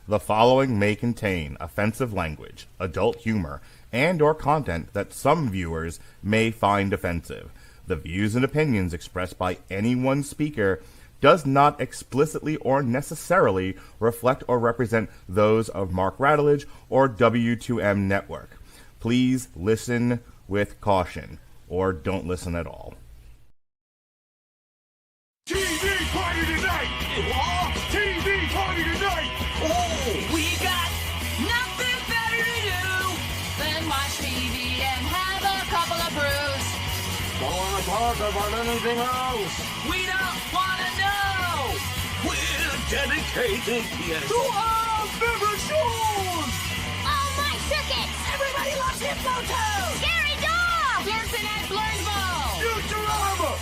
The following may contain offensive language, adult humor, and or content that some viewers may find offensive. The views and opinions expressed by any one speaker does not explicitly or necessarily reflect or represent those of Mark Radulich or W2M Network. Please listen with caution, or don't listen at all. TV party tonight! What? TV party tonight! Oh, we got nothing better to do than watch TV and have a couple of brews. Don't want to talk about anything else. We don't want to know. We're dedicated here To our favorite shows. Oh, my circuit! Everybody loves Hypnotoad. Scary dog! Dancing at Blurnsville. Futurama!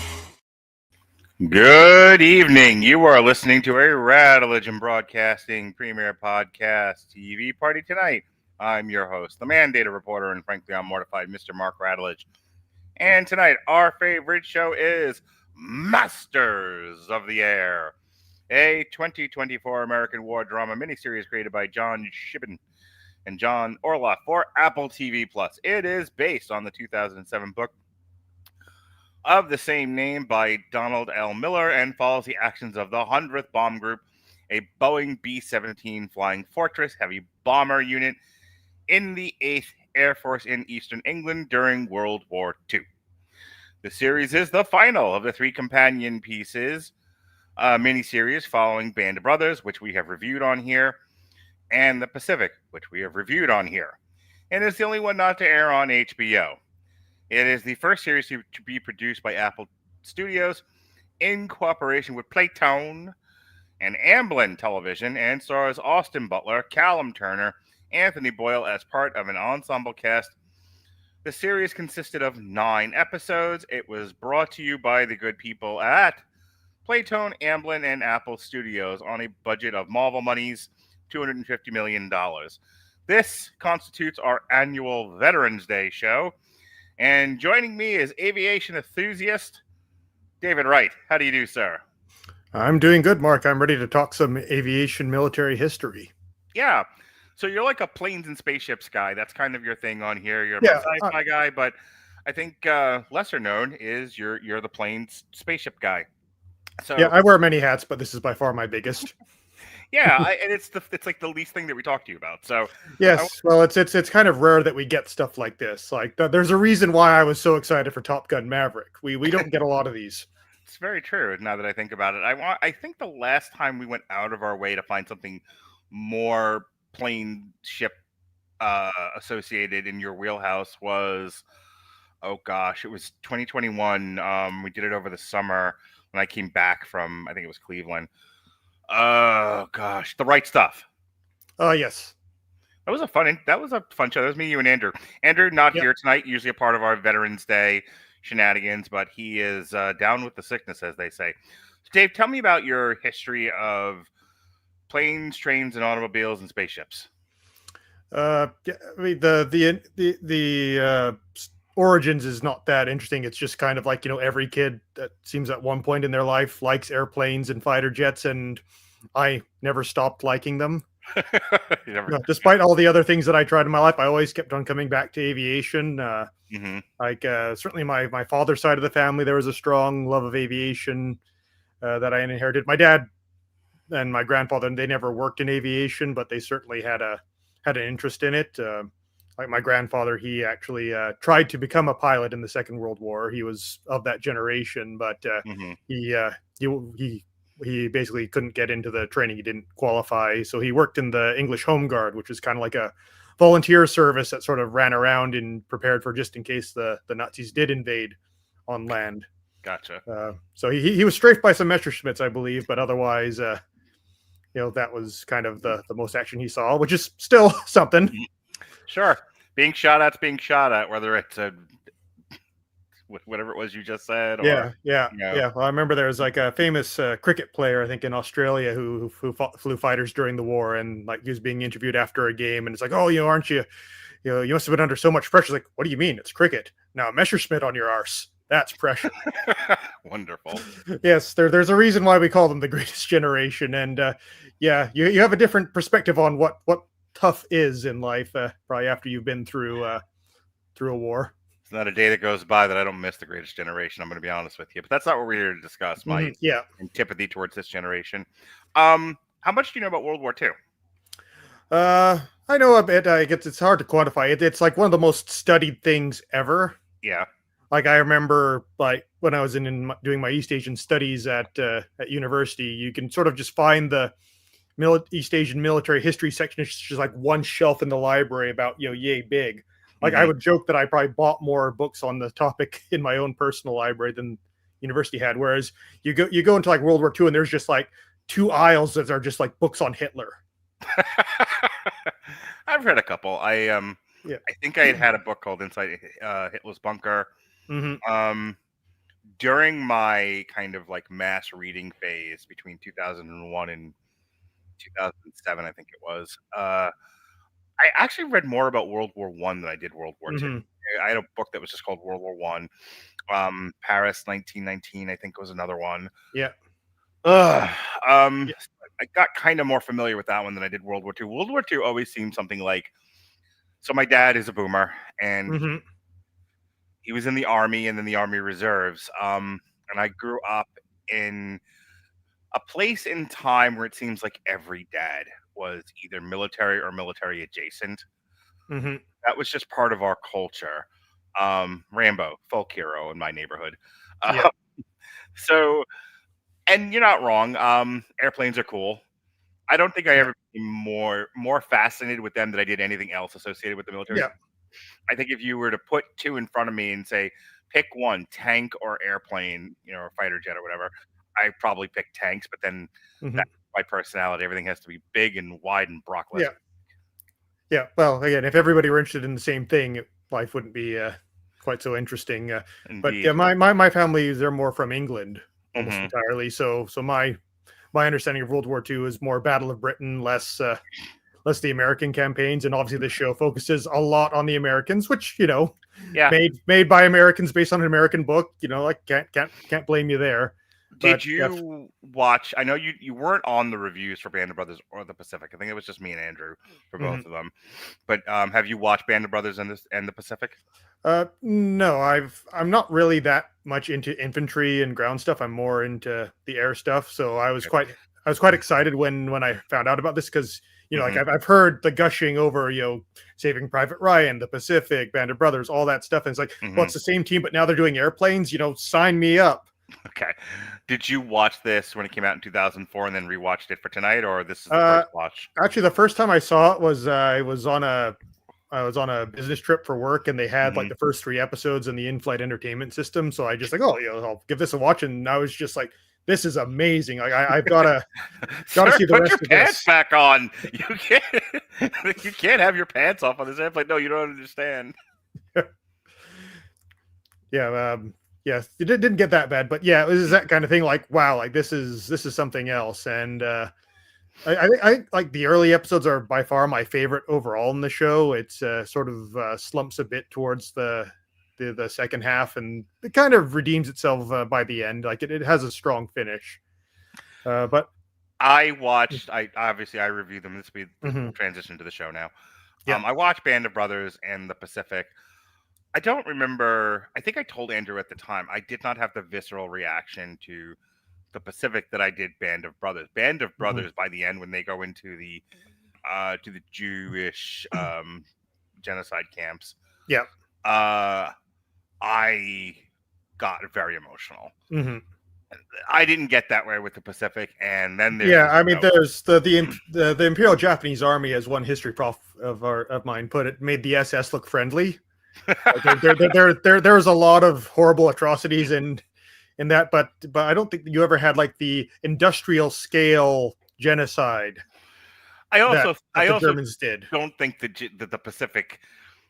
Good evening. You are listening to a Radulich and Broadcasting Premier Podcast TV Party Tonight. I'm your host, the mandated reporter, and frankly, I'm mortified, Mr. Mark Radulich. And tonight, our favorite show is Masters of the Air, a 2024 American war drama miniseries created by John Shiban and John Orloff for Apple TV+. It is based on the 2007 book of the same name by Donald L. Miller and follows the actions of the 100th Bomb Group, a Boeing B-17 Flying Fortress heavy bomber unit in the 8th Air Force in Eastern England during World War II. The series is the final of the 3 companion pieces, miniseries following Band of Brothers, which we have reviewed on here, and The Pacific, which we have reviewed on here. And it's the only one not to air on HBO. It is the first series to be produced by Apple Studios in cooperation with Playtone and Amblin Television and stars Austin Butler, Callum Turner, Anthony Boyle as part of an ensemble cast. The series consisted of 9 episodes. It was brought to you by the good people at Playtone, Amblin, and Apple Studios on a budget of Marvel money's $250 million. This constitutes our annual Veterans Day show. And joining me is aviation enthusiast David Wright. How do you do, sir? I'm doing good, Mark. I'm ready to talk some aviation military history. Yeah. So you're like a planes and spaceships guy. That's kind of your thing on here. You're a sci-fi guy, but I think lesser known is you're the planes spaceship guy. So yeah, I wear many hats, but this is by far my biggest. Yeah, and it's like the least thing that we talk to you about. So yes, well, it's kind of rare that we get stuff like this. Like there's a reason why I was so excited for Top Gun Maverick. We don't get a lot of these. It's very true. Now that I think about it, I think the last time we went out of our way to find something more plane ship associated in your wheelhouse was, oh gosh, it was 2021. We did it over the summer when I came back from, I think it was Cleveland. Oh gosh, The Right Stuff. Oh yes, that was a fun show. That was me, you, and Andrew. Andrew not here tonight. Usually a part of our Veterans Day shenanigans, but he is down with the sickness, as they say. So Dave, tell me about your history of planes, trains, and automobiles and spaceships. I mean the origins is not that interesting. It's just kind of like, every kid that seems at one point in their life likes airplanes and fighter jets, and I never stopped liking them. Despite all the other things that I tried in my life, I always kept on coming back to aviation. Certainly my father's side of the family, there was a strong love of aviation that I inherited. My dad and my grandfather, they never worked in aviation, but they certainly had an interest in it. Like my grandfather, he actually tried to become a pilot in the Second World War. He was of that generation, but he basically couldn't get into the training. He didn't qualify, so he worked in the English Home Guard, which is kind of like a volunteer service that sort of ran around and prepared for just in case the Nazis did invade on land. Gotcha. So he was strafed by some Messerschmitts, I believe, but otherwise, that was kind of the most action he saw, which is still something. Sure. Being shot at, whether it's whatever it was you just said. Or, yeah. Well, I remember there was like a famous cricket player, I think in Australia, who flew fighters during the war, and like he was being interviewed after a game, and it's like, oh, aren't you, you must have been under so much pressure. It's like, what do you mean? It's cricket. Now, Messerschmitt on your arse. That's pressure. Wonderful. Yes, there's a reason why we call them the greatest generation, and yeah, you have a different perspective on what tough is in life, probably after you've been through a war. It's not a day that goes by that I don't miss the greatest generation. I'm going to be honest with you, but that's not what we're here to discuss. My Yeah. antipathy towards this generation. How much do you know about World War II? I know a bit. I guess it's hard to quantify it. It's like one of the most studied things ever. Yeah. Like I remember, like when I was doing my East Asian studies at university, you can sort of just find the East Asian military history section. It's just like one shelf in the library about yay big. Like I would joke that I probably bought more books on the topic in my own personal library than university had. Whereas you go into like World War II and there's just like 2 aisles that are just like books on Hitler. I've read a couple. I think I had a book called Inside Hitler's Bunker. During my kind of like mass reading phase between 2001 and 2007, I think it was. I actually read more about World War One than I did World War II. I had a book that was just called World War One. Paris 1919, I think was another one. Yeah. I got kind of more familiar with that one than I did World War II. World War II always seemed something like. So my dad is a boomer, and he was in the Army and then the Army Reserves. And I grew up in a place in time where it seems like every dad was either military or military adjacent. That was just part of our culture. Rambo, folk hero in my neighborhood. So, and you're not wrong. Airplanes are cool. I don't think I ever became more fascinated with them than I did anything else associated with the military. Yeah. I think if you were to put two in front of me and say, pick one, tank or airplane, or fighter jet or whatever, I probably pick tanks. But then that's my personality. Everything has to be big and wide and Brock Lesnar. Yeah. Well, again, if everybody were interested in the same thing, life wouldn't be quite so interesting. But yeah, my family, they're more from England almost entirely. So my understanding of World War II is more Battle of Britain, less the American campaigns, and obviously the show focuses a lot on the Americans, which made by Americans based on an American book. Like can't blame you there. Did you watch? I know you weren't on the reviews for Band of Brothers or the Pacific. I think it was just me and Andrew for both of them. But have you watched Band of Brothers and the Pacific? No, I'm not really that much into infantry and ground stuff. I'm more into the air stuff. So I was quite excited when I found out about this because like I've heard the gushing over Saving Private Ryan, the Pacific, Band of Brothers, all that stuff, and it's like well, it's the same team, but now they're doing airplanes. Sign me up. Okay. Did you watch this when it came out in 2004 and then rewatched it for tonight, or this is the first watch? Actually, the first time I saw it was I was on a business trip for work, and they had like the first 3 episodes in the in-flight entertainment system. So I just like, I'll give this a watch, and I was just like, this is amazing. Like I've got to see the put rest your of pants this. back on. You can't have your pants off on this airplane. No, you don't understand. Yeah, it didn't get that bad, but yeah, it was that kind of thing. Like, wow, like this is something else. And I like the early episodes are by far my favorite overall in the show. It's sort of slumps a bit towards the second half, and it kind of redeems itself by the end. Like it has a strong finish. But I watched. I reviewed them. This will be transition to the show now. Yeah. I watched Band of Brothers and the Pacific. I don't remember. I think I told Andrew at the time I did not have the visceral reaction to the Pacific that I did Band of Brothers. Band of Brothers by the end, when they go into the to the Jewish genocide camps. Yeah. I got very emotional. I didn't get that way with the Pacific, and then there's the Imperial Japanese Army, as one history prof of mine put it, made the SS look friendly. There's a lot of horrible atrocities in that, but I don't think you ever had like the industrial scale genocide. I also Germans did. Don't think that the Pacific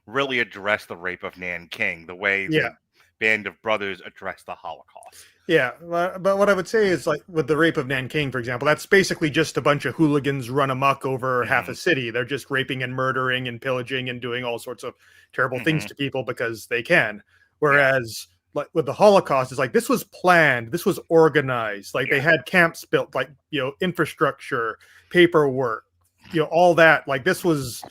really addressed the rape of Nanking the way the Band of Brothers addressed the Holocaust. Yeah, but what I would say is, like with the rape of Nanking, for example, that's basically just a bunch of hooligans run amok over half a city. They're just raping and murdering and pillaging and doing all sorts of terrible things to people because they can. Whereas like with the Holocaust, is like this was planned, this was organized. Like they had camps built, like infrastructure, paperwork, all that. Like this was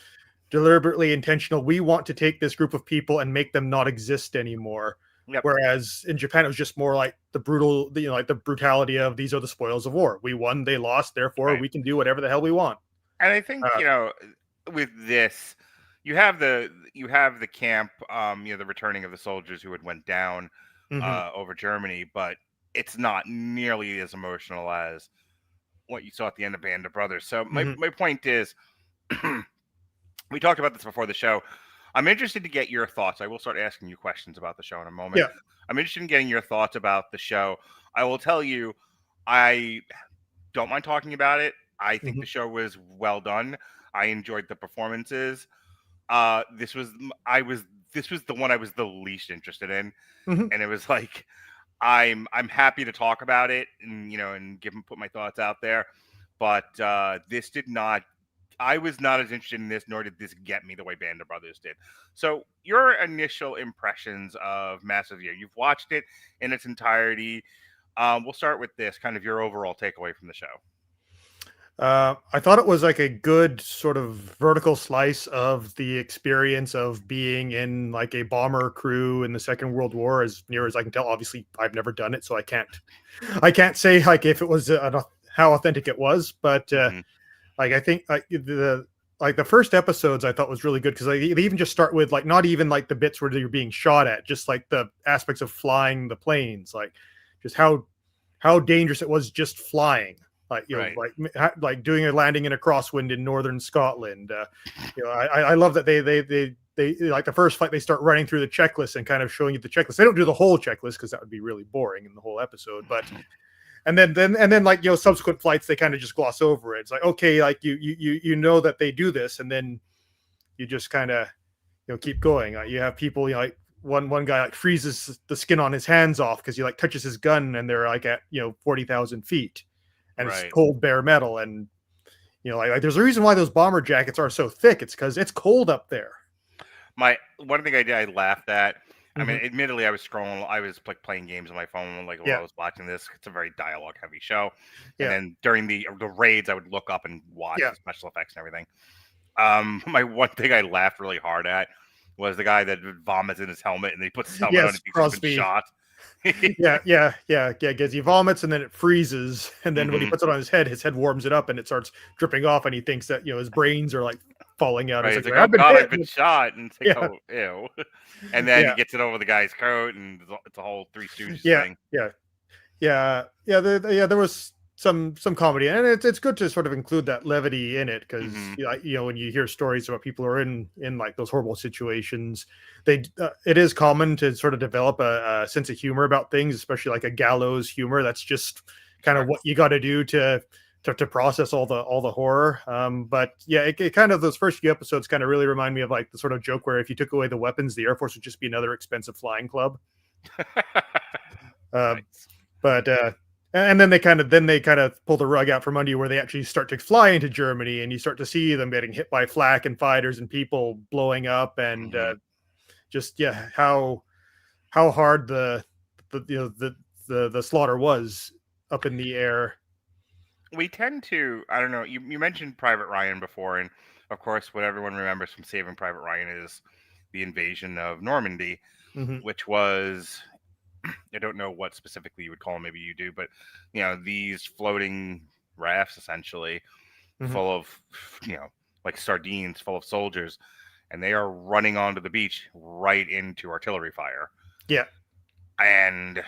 deliberately intentional. We want to take this group of people and make them not exist anymore. Yep. Whereas in Japan, it was just more like the brutal, like the brutality of these are the spoils of war. We won, they lost, therefore we can do whatever the hell we want. And I think with this, you have the camp, the returning of the soldiers who had went down over Germany, but it's not nearly as emotional as what you saw at the end of Band of Brothers. So my point is, we talked about this before the show. I'm interested to get your thoughts. I will start asking you questions about the show in a moment. Yeah. I'm interested in getting your thoughts about the show. I will tell you, I don't mind talking about it. I think the show was well done. I enjoyed the performances. This was the one I was the least interested in, and it was like I'm happy to talk about it and put my thoughts out there, but this did not. I was not as interested in this, nor did this get me the way Band of Brothers did. So, your initial impressions of Massive Year. You've watched it in its entirety. We'll start with this, kind of your overall takeaway from the show. I thought it was like a good sort of vertical slice of the experience of being in like a bomber crew in the Second World War, as near as I can tell. Obviously, I've never done it, so I can't say like if it was how authentic it was, but. Like I think the first episodes I thought was really good because they even just start with like not even like the bits where you're being shot at, just like the aspects of flying the planes, like just how dangerous it was just flying, like like doing a landing in a crosswind in northern Scotland. I love that they like the first flight they start running through the checklist and kind of showing you the checklist. They don't do the whole checklist because that would be really boring in the whole episode, but. And then like subsequent flights they kind of just gloss over it. It's like okay, like you know that they do this, and then you just kind of keep going. You have people like one guy like freezes the skin on his hands off because he like touches his gun and they're like at 40,000 feet, and it's cold bare metal, and like there's a reason why those bomber jackets are so thick. It's because it's cold up there. One thing I laughed at. I mean, admittedly, I was scrolling. I was like playing games on my phone while I was watching this. It's a very dialogue-heavy show. And then during the raids, I would look up and watch the special effects and everything. My one thing I laughed really hard at was the guy that vomits in his helmet and he puts his helmet on and he's been shot. Because he vomits and then it freezes, and then when he puts it on his head warms it up and it starts dripping off, and he thinks that his brains are like falling out. Right. It's like, oh God, I've been shot, and it's like, oh, ew. And then he gets it over the guy's coat, and it's a whole Three Stooges thing. There was some comedy, and it's good to sort of include that levity in it because when you hear stories about people who are in like those horrible situations, it is common to sort of develop a sense of humor about things, especially like a gallows humor. That's just kind of what you got to do to process all the horror. But it kind of, those first few episodes kind of really remind me of like the sort of joke where if you took away the weapons, the Air Force would just be another expensive flying club. But and then they kind of pull the rug out from under you, where they actually start to fly into Germany, and you start to see them getting hit by flak and fighters and people blowing up, and how hard the slaughter was up in the air. We tend to, I don't know, you mentioned Private Ryan before, and of course what everyone remembers from Saving Private Ryan is the invasion of Normandy, which was, I don't know what specifically you would call them, maybe you do, but these floating rafts essentially full of like sardines, full of soldiers, and they are running onto the beach right into artillery fire. And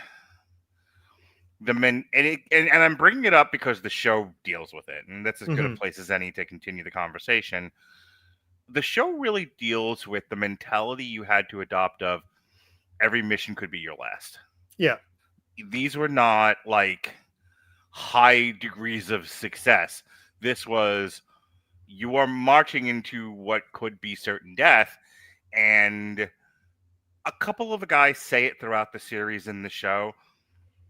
the men, and I'm bringing it up because the show deals with it, and that's as good a place as any to continue the conversation. The show really deals with the mentality you had to adopt of every mission could be your last. These were not like high degrees of success. This was, you are marching into what could be certain death, and a couple of the guys say it throughout the series in the show.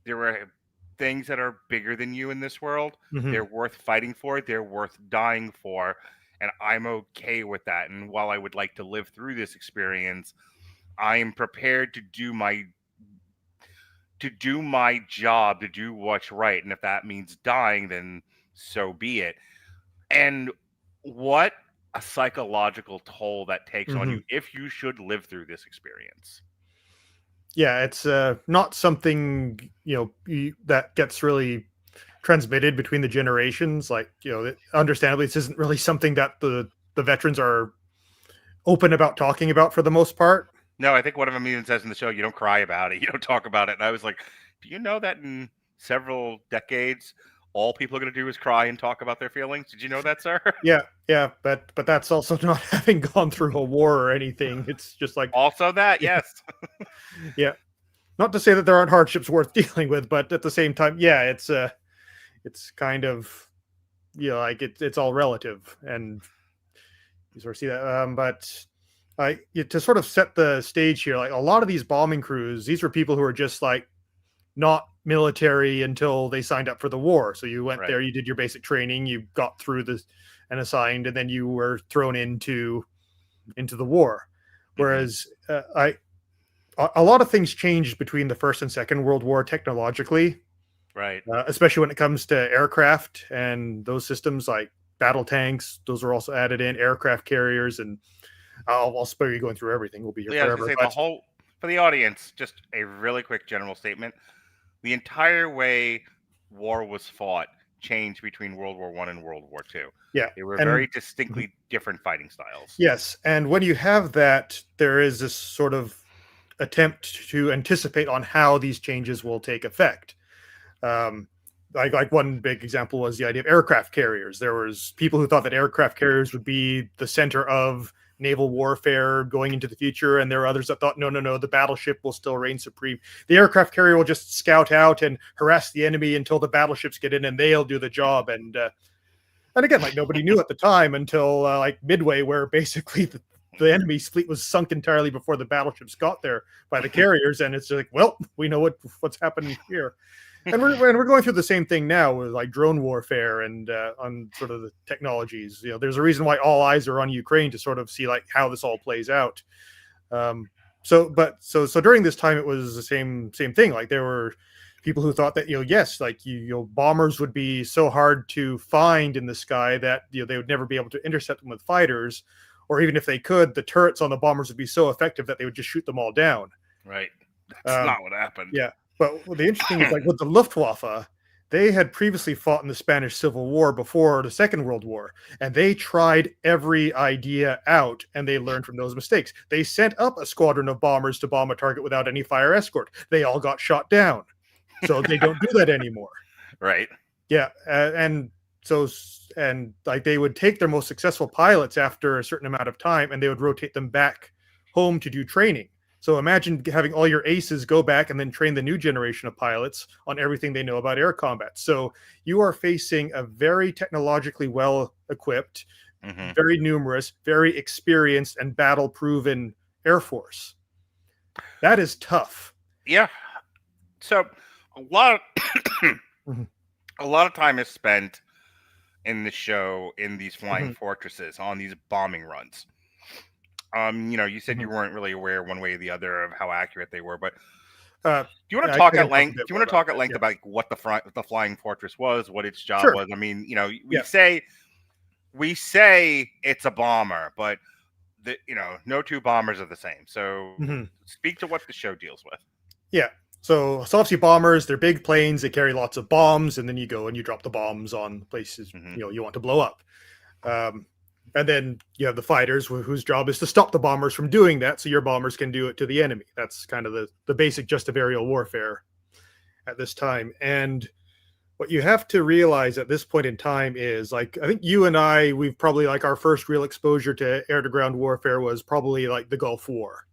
There were things that are bigger than you in this world. They're worth fighting for. They're worth dying for. And I'm okay with that. And while I would like to live through this experience, I am prepared to do my to do my job, to do what's right. And if that means dying, then so be it. And what a psychological toll that takes on you if you should live through this experience. Yeah, it's not something that gets really transmitted between the generations. Like, understandably, this isn't really something that the veterans are open about talking about for the most part. No, I think one of them even says in the show, you don't cry about it, you don't talk about it. And I was like, do you know that in several decades, all people are going to do is cry and talk about their feelings? Did you know that, sir? Yeah, but that's also not having gone through a war or anything. It's just like, Also that, yes. yeah. Not to say that there aren't hardships worth dealing with, but at the same time, yeah, it's kind of, like it's all relative, and you sort of see that. But to sort of set the stage here, like a lot of these bombing crews, these were people who are just like not military until they signed up for the war. So you went there, you did your basic training, you got through this and assigned, and then you were thrown into the war. Whereas a lot of things changed between the First and Second World War technologically, right? Especially when it comes to aircraft and those systems like battle tanks. Those were also added in, aircraft carriers, and I'll spare you going through everything. We'll be here forever. I was gonna say, for the audience, just a really quick general statement. The entire way war was fought changed between World War I and World War II. Yeah. They were very distinctly different fighting styles. Yes. And when you have that, there is this sort of attempt to anticipate on how these changes will take effect. Like one big example was the idea of aircraft carriers. There was people who thought that aircraft carriers would be the center of naval warfare going into the future, and there were others that thought, no, the battleship will still reign supreme. The aircraft carrier will just scout out and harass the enemy until the battleships get in, and they'll do the job. And again, like nobody knew at the time until like Midway, where basically the enemy's fleet was sunk entirely before the battleships got there by the carriers, and it's like, well, we know what's happening here. And we're going through the same thing now with like drone warfare and on sort of the technologies. There's a reason why all eyes are on Ukraine to sort of see like how this all plays out. So during this time, it was the same thing. Like there were people who thought that yes, like bombers would be so hard to find in the sky that they would never be able to intercept them with fighters, or even if they could, the turrets on the bombers would be so effective that they would just shoot them all down. Right. That's not what happened. Yeah. But the interesting is, like with the Luftwaffe, they had previously fought in the Spanish Civil War before the Second World War, and they tried every idea out, and they learned from those mistakes. They sent up a squadron of bombers to bomb a target without any fire escort. They all got shot down. So they don't do that anymore. Right. Yeah. And like they would take their most successful pilots after a certain amount of time, and they would rotate them back home to do training. So imagine having all your aces go back and then train the new generation of pilots on everything they know about air combat. So you are facing a very technologically well-equipped, very numerous, very experienced, and battle-proven Air Force. That is tough. Yeah. So a lot of time is spent in the show in these flying fortresses on these bombing runs. You said you weren't really aware one way or the other of how accurate they were, but do you want to talk at length? Do you want to talk at length about like, what the flying fortress was, what its job was? I mean, we say it's a bomber, but no two bombers are the same. So speak to what the show deals with. Yeah. So obviously bombers, they're big planes, they carry lots of bombs, and then you go and you drop the bombs on places you want to blow up. And then you have the fighters whose job is to stop the bombers from doing that, so your bombers can do it to the enemy. That's kind of the basic gist of aerial warfare at this time. And what you have to realize at this point in time is, like, I think you and I, we've probably, like, our first real exposure to air-to-ground warfare was probably, like, the Gulf War.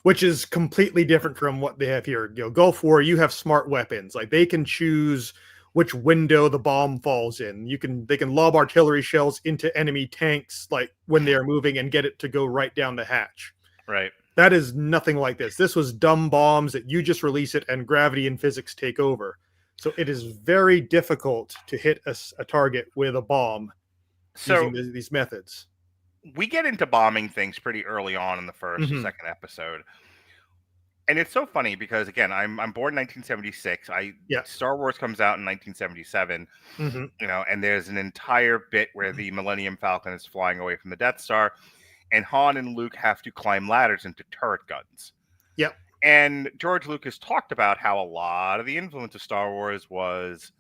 Which is completely different from what they have here. Gulf War, you have smart weapons. Like, they can choose which window the bomb falls in. They can lob artillery shells into enemy tanks, like when they are moving, and get it to go right down the hatch. Right. That is nothing like this. This was dumb bombs that you just release it and gravity and physics take over. So it is very difficult to hit a target with a bomb using these methods. We get into bombing things pretty early on in the first or second episode. And it's so funny because again, I'm born in 1976. Yeah. Star Wars comes out in 1977. Hmm. And there's an entire bit where the Millennium Falcon is flying away from the Death Star, and Han and Luke have to climb ladders into turret guns. Yep. And George Lucas talked about how a lot of the influence of Star Wars was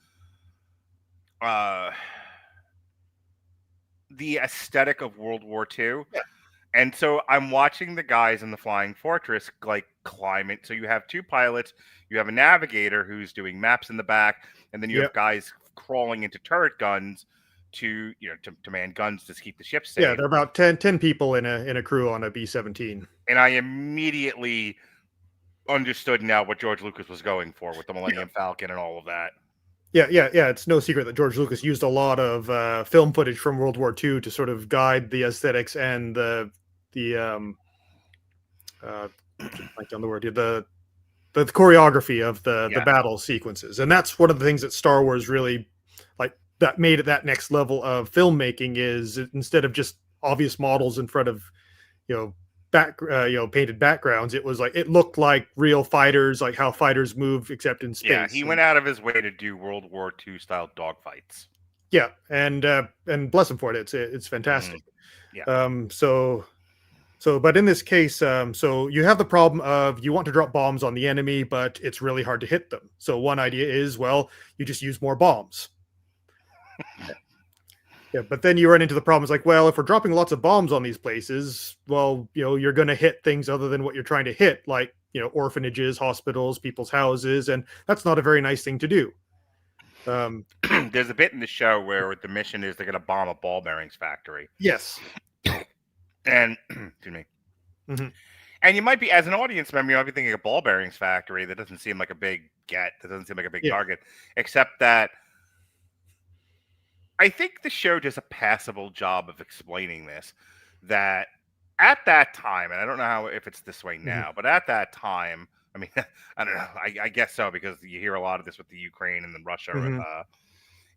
the aesthetic of World War II. Yeah. And so I'm watching the guys in the Flying Fortress like climb it. So you have two pilots, you have a navigator who's doing maps in the back, and then you have guys crawling into turret guns to man guns to keep the ship safe. Yeah, there are about 10 people in a crew on a B-17. And I immediately understood now what George Lucas was going for with the Millennium Falcon and all of that. Yeah. It's no secret that George Lucas used a lot of film footage from World War II to sort of guide the aesthetics and the choreography of the battle sequences. And that's one of the things that Star Wars really that made it that next level of filmmaking, is instead of just obvious models in front of painted backgrounds, it was like it looked like real fighters, like how fighters move except in space. Yeah, he went out of his way to do World War II style dogfights. Yeah, and bless him for it. It's fantastic. But in this case, so you have the problem of you want to drop bombs on the enemy, but it's really hard to hit them. So one idea is, well, you just use more bombs. Yeah, but then you run into the problems like, well, if we're dropping lots of bombs on these places, well, you're going to hit things other than what you're trying to hit, like, orphanages, hospitals, people's houses, and that's not a very nice thing to do. There's a bit in the show where the mission is they're going to bomb a ball bearings factory. Yes. And, excuse me. Mm-hmm. And you might be, as an audience member, you might be thinking a ball bearings factory. That doesn't seem like a big get. That doesn't seem like a big target, except that I think the show does a passable job of explaining this, that at that time, and I don't know if it's this way now, but at that time, I mean, I don't know, I guess so, because you hear a lot of this with the Ukraine and then Russia,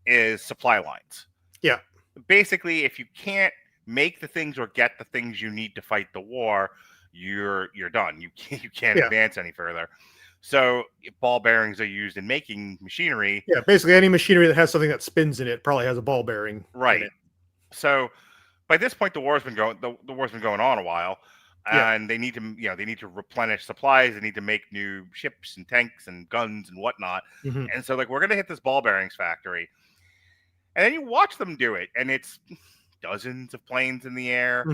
is supply lines. Yeah. Basically, if you can't make the things or get the things you need to fight the war, you're done. You can't advance any further. So ball bearings are used in making machinery. Yeah, basically any machinery that has something that spins in it probably has a ball bearing. Right. In it. So by this point, the war's been going on a while, and they need to replenish supplies. They need to make new ships and tanks and guns and whatnot. And so we're gonna hit this ball bearings factory, and then you watch them do it, and it's dozens of planes in the air,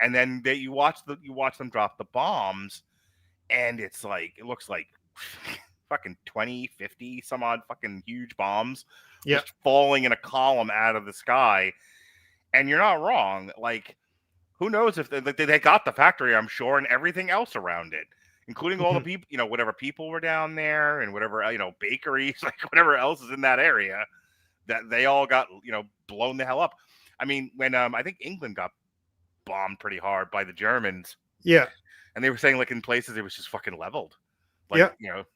and then you watch them drop the bombs, and it looks like fucking 20, 50 some odd fucking huge bombs just falling in a column out of the sky. And you're not wrong. Like, who knows if they got the factory, I'm sure, and everything else around it, including all the people, whatever people were down there and whatever, bakeries, whatever else is in that area, that they all got, blown the hell up. I mean, when I think England got bombed pretty hard by the Germans. Yeah. And they were saying in places it was just fucking leveled. There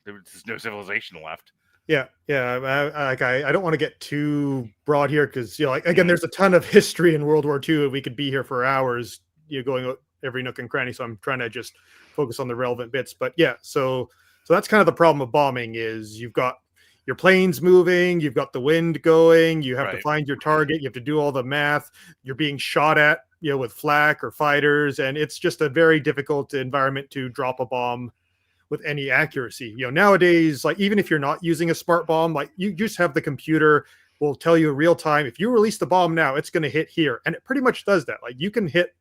was just no civilization left. Yeah. I don't want to get too broad here because again, there's a ton of history in World War II, and we could be here for hours, going every nook and cranny. So I'm trying to just focus on the relevant bits. But yeah, so that's kind of the problem of bombing is you've got your planes moving, you've got the wind going, you have to find your target, you have to do all the math, you're being shot at, with flak or fighters, and it's just a very difficult environment to drop a bomb with any accuracy. Nowadays, even if you're not using a smart bomb, you just have the computer will tell you in real time, if you release the bomb now, it's going to hit here. And it pretty much does that. You can hit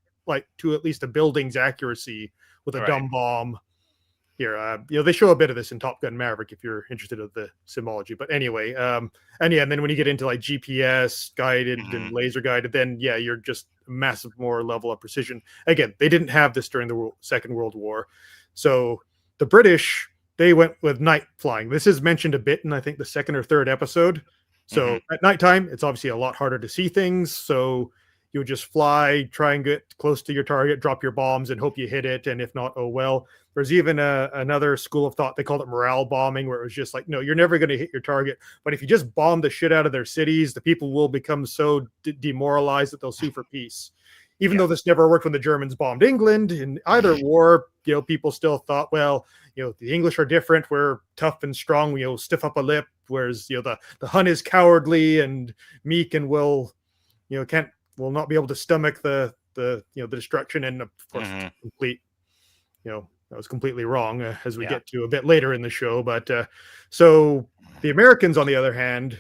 to at least a building's accuracy with a dumb bomb. Here, they show a bit of this in Top Gun Maverick if you're interested in the symbology. But anyway, and then when you get into GPS guided and laser guided, then you're just a massive more level of precision. Again, they didn't have this during the Second World War, so the British, they went with night flying. This is mentioned a bit in I think the second or third episode. So at nighttime, it's obviously a lot harder to see things. So you would just fly, try and get close to your target, drop your bombs, and hope you hit it. And if not, oh well. There's even another school of thought. They called it morale bombing, where it was just no, you're never going to hit your target. But if you just bomb the shit out of their cities, the people will become so demoralized that they'll sue for peace. even though this never worked when the Germans bombed England in either war, people still thought, well, the English are different. We're tough and strong. We stiff up a lip, whereas the Hun is cowardly and meek and will not be able to stomach the destruction. And of course, complete, that was completely wrong, as we get to a bit later in the show. But so the Americans, on the other hand,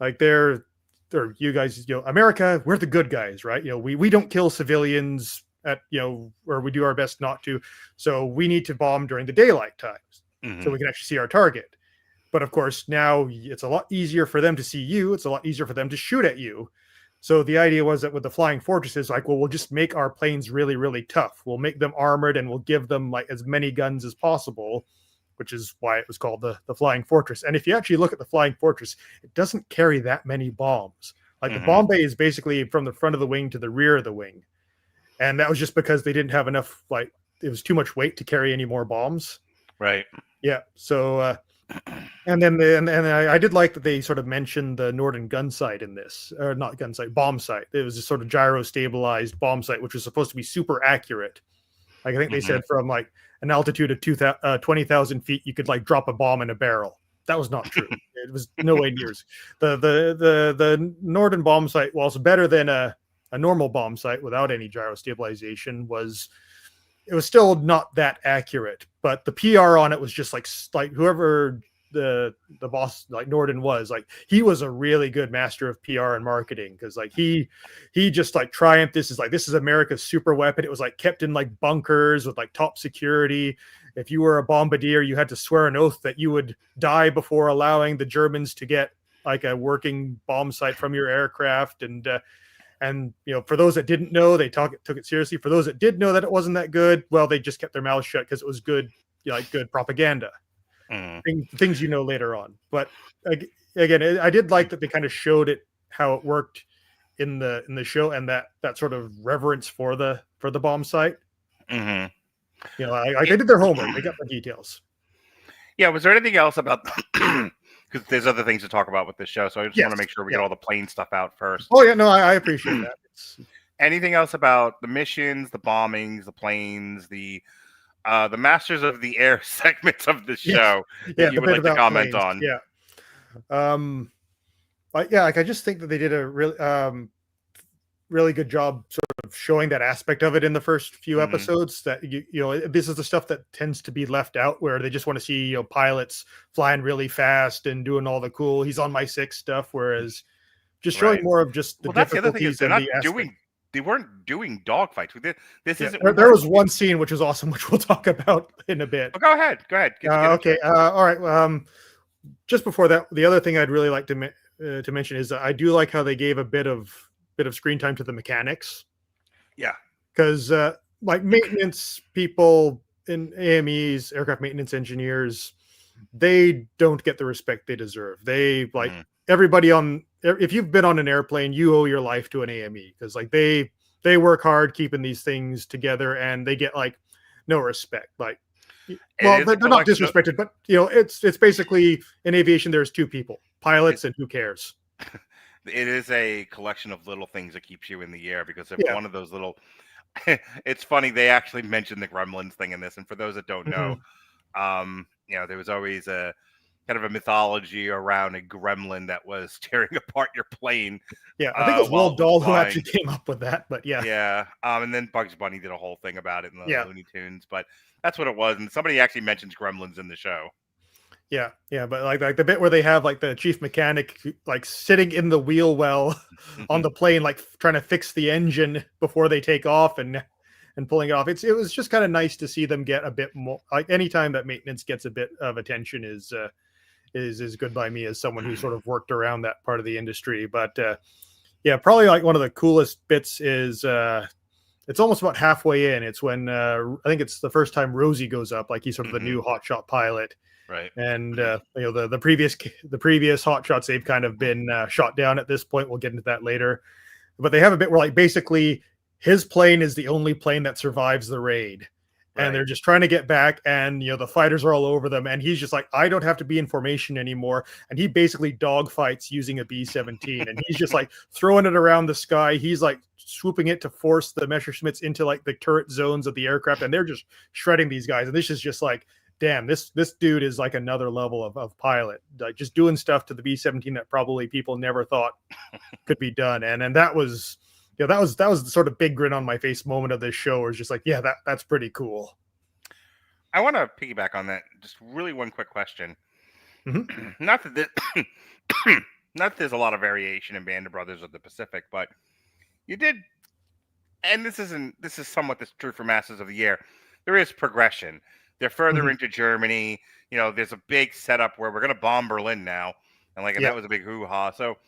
like you guys, America, we're the good guys, right? We don't kill civilians or we do our best not to. So we need to bomb during the daylight times so we can actually see our target. But of course, now it's a lot easier for them to see you. It's a lot easier for them to shoot at you. So the idea was that with the flying fortresses, like, well, we'll just make our planes really, really tough. We'll make them armored and we'll give them like as many guns as possible, which is why it was called the Flying Fortress. And if you actually look at the Flying Fortress, it doesn't carry that many bombs. Like the bomb bay is basically from the front of the wing to the rear of the wing. And that was just because they didn't have enough, like, it was too much weight to carry any more bombs. Right. Yeah. So, and then I did like that they sort of mentioned the Norden gun site in this, or not gun site, bomb site. It was a sort of gyro stabilized bomb site, which was supposed to be super accurate. Like I think they said from like an altitude of 20,000 feet, you could like drop a bomb in a barrel. That was not true. It was no way near. The Norden bomb site, whilst better than a normal bomb site without any gyro stabilization, it was still not that accurate. But the PR on it was just like whoever the boss, like Norden, was, like, he was a really good master of PR and marketing, because like he just like triumphed. This is America's super weapon. It was like kept in like bunkers with like top security. If you were a bombardier, you had to swear an oath that you would die before allowing the Germans to get like a working bomb site from your aircraft. And for those that didn't know, they took it seriously. For those that did know that it wasn't that good, well, they just kept their mouths shut because it was good, good propaganda. Things later on. But again, I did like that they kind of showed it how it worked in the show, and that sort of reverence for the bomb site. They did their homework. They got the details. Yeah. Was there anything else about? Because there's other things to talk about with this show, so I just want to make sure we get all the plane stuff out first. Oh yeah, no, I appreciate that. Anything else about the missions, the bombings, the planes, the Masters of the Air segments of the show that you would like to comment planes. on? Yeah. I just think that they did a really good job sort of showing that aspect of it in the first few episodes. That this is the stuff that tends to be left out, where they just want to see pilots flying really fast and doing all the cool "he's on my six" stuff, whereas just showing more of just the difficulties. They weren't doing dogfights. This isn't. There was one scene which was awesome, which we'll talk about in a bit. Oh, go ahead. Okay. All right. Just before that, the other thing I'd really like to mention is that I do like how they gave a bit of screen time to the mechanics. Yeah. Because like maintenance people in AMEs, aircraft maintenance engineers, they don't get the respect they deserve. They everybody if you've been on an airplane, you owe your life to an AME, because like they work hard keeping these things together, and they get like no respect. Like, well, they're not disrespected, but it's basically in aviation, there's two people, pilots and who cares. It is a collection of little things that keeps you in the air, because if one of those little, it's funny, they actually mentioned the gremlins thing in this. And for those that don't know, there was always a kind of a mythology around a gremlin that was tearing apart your plane. Yeah, I think it was Will Dahl who actually came up with that, but yeah. Yeah, and then Bugs Bunny did a whole thing about it in the Looney Tunes, but that's what it was. And somebody actually mentions gremlins in the show. Yeah, but like the bit where they have like the chief mechanic like sitting in the wheel well on the plane, like trying to fix the engine before they take off and pulling it off. It was just kind of nice to see them get a bit more. Like anytime that maintenance gets a bit of attention is good by me, as someone who sort of worked around that part of the industry. But probably like one of the coolest bits is it's almost about halfway in. It's when I think it's the first time Rosie goes up, like he's sort of the new hotshot pilot. Right. And the previous hotshots, they've kind of been shot down at this point. We'll get into that later. But they have a bit where like basically his plane is the only plane that survives the raid. and they're Right. just trying to get back, and the fighters are all over them, and he's just like, I don't have to be in formation anymore, and he basically dogfights using a B-17, and he's just like throwing it around the sky. He's like swooping it to force the Messerschmitts into like the turret zones of the aircraft, and they're just shredding these guys. And this is just like, damn, this dude is like another level of pilot, like just doing stuff to the B-17 that probably people never thought could be done. And that was that was the sort of big grin on my face moment of this show, where it's just like, yeah, that's pretty cool. I want to piggyback on that. Just really one quick question. Mhm. Not that this, not that there's a lot of variation in Band of Brothers of the Pacific, but you did, and this is somewhat the true for Masters of the Air. There is progression. They're further Mhm. into Germany. There's a big setup where we're going to bomb Berlin now, and Yeah. that was a big hoo-ha. So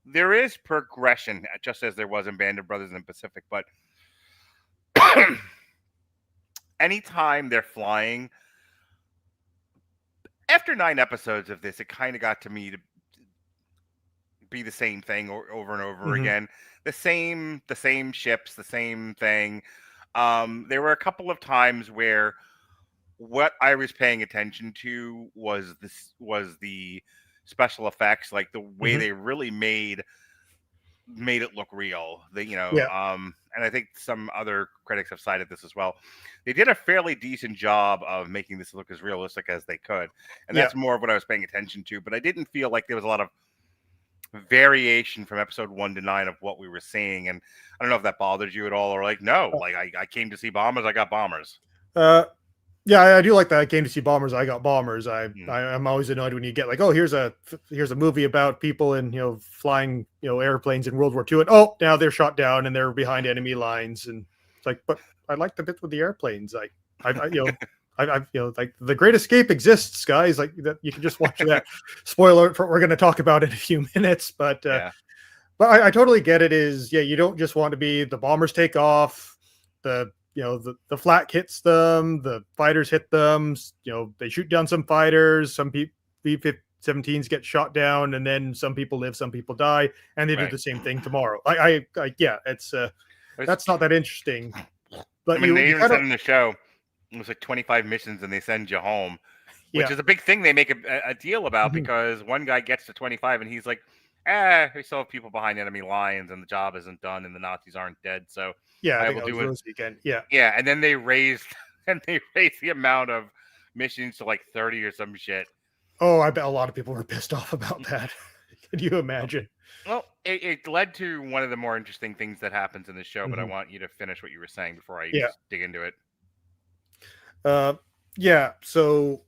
there is progression, just as there was in Band of Brothers in the Pacific. But anytime they're flying, after 9 episodes of this, it kind of got to me to be the same thing over and over Mhm. again. The same ships, the same thing. There were a couple of times where what I was paying attention to was the special effects, like the way Mhm. they really made it look real. Yeah. And I think some other critics have cited this as well. They did a fairly decent job of making this look as realistic as they could, and Yeah. that's more of what I was paying attention to. But I didn't feel like there was a lot of variation from episode 1 to 9 of what we were seeing. And I don't know if that bothers you at all, or like, no, like I came to see bombers, I got bombers. Yeah, I do like that. I came to see bombers. I got bombers. Hmm. I'm always annoyed when you get like, oh, here's a movie about people in flying airplanes in World War II, and oh, now they're shot down and they're behind enemy lines, and it's like, but I like the bit with the airplanes. I've like The Great Escape exists, guys. Like that, you can just watch that. Spoiler for what we're going to talk about in a few minutes, but Yeah. I totally get it. Is you don't just want to be the bombers take off, the the flak hits them, the fighters hit them, they shoot down some fighters, some B-17s get shot down, and then some people live, some people die, and they do Right. the same thing tomorrow. Yeah, it's that's not that interesting. But they even kinda, said in the show it was like 25 missions and they send you home, which yeah. is a big thing they make a deal about, Mhm. because one guy gets to 25 and he's like, we still have people behind enemy lines and the job isn't done and the Nazis aren't dead, so Yeah, I I think will that was do it. Rose Weekend. Yeah. Yeah, and then they raised the amount of missions to like 30 or some shit. Oh, I bet a lot of people were pissed off about that. Can you imagine? Well, it led to one of the more interesting things that happens in the show, but I Mhm. want you to finish what you were saying before I Yeah. just dig into it. Yeah. So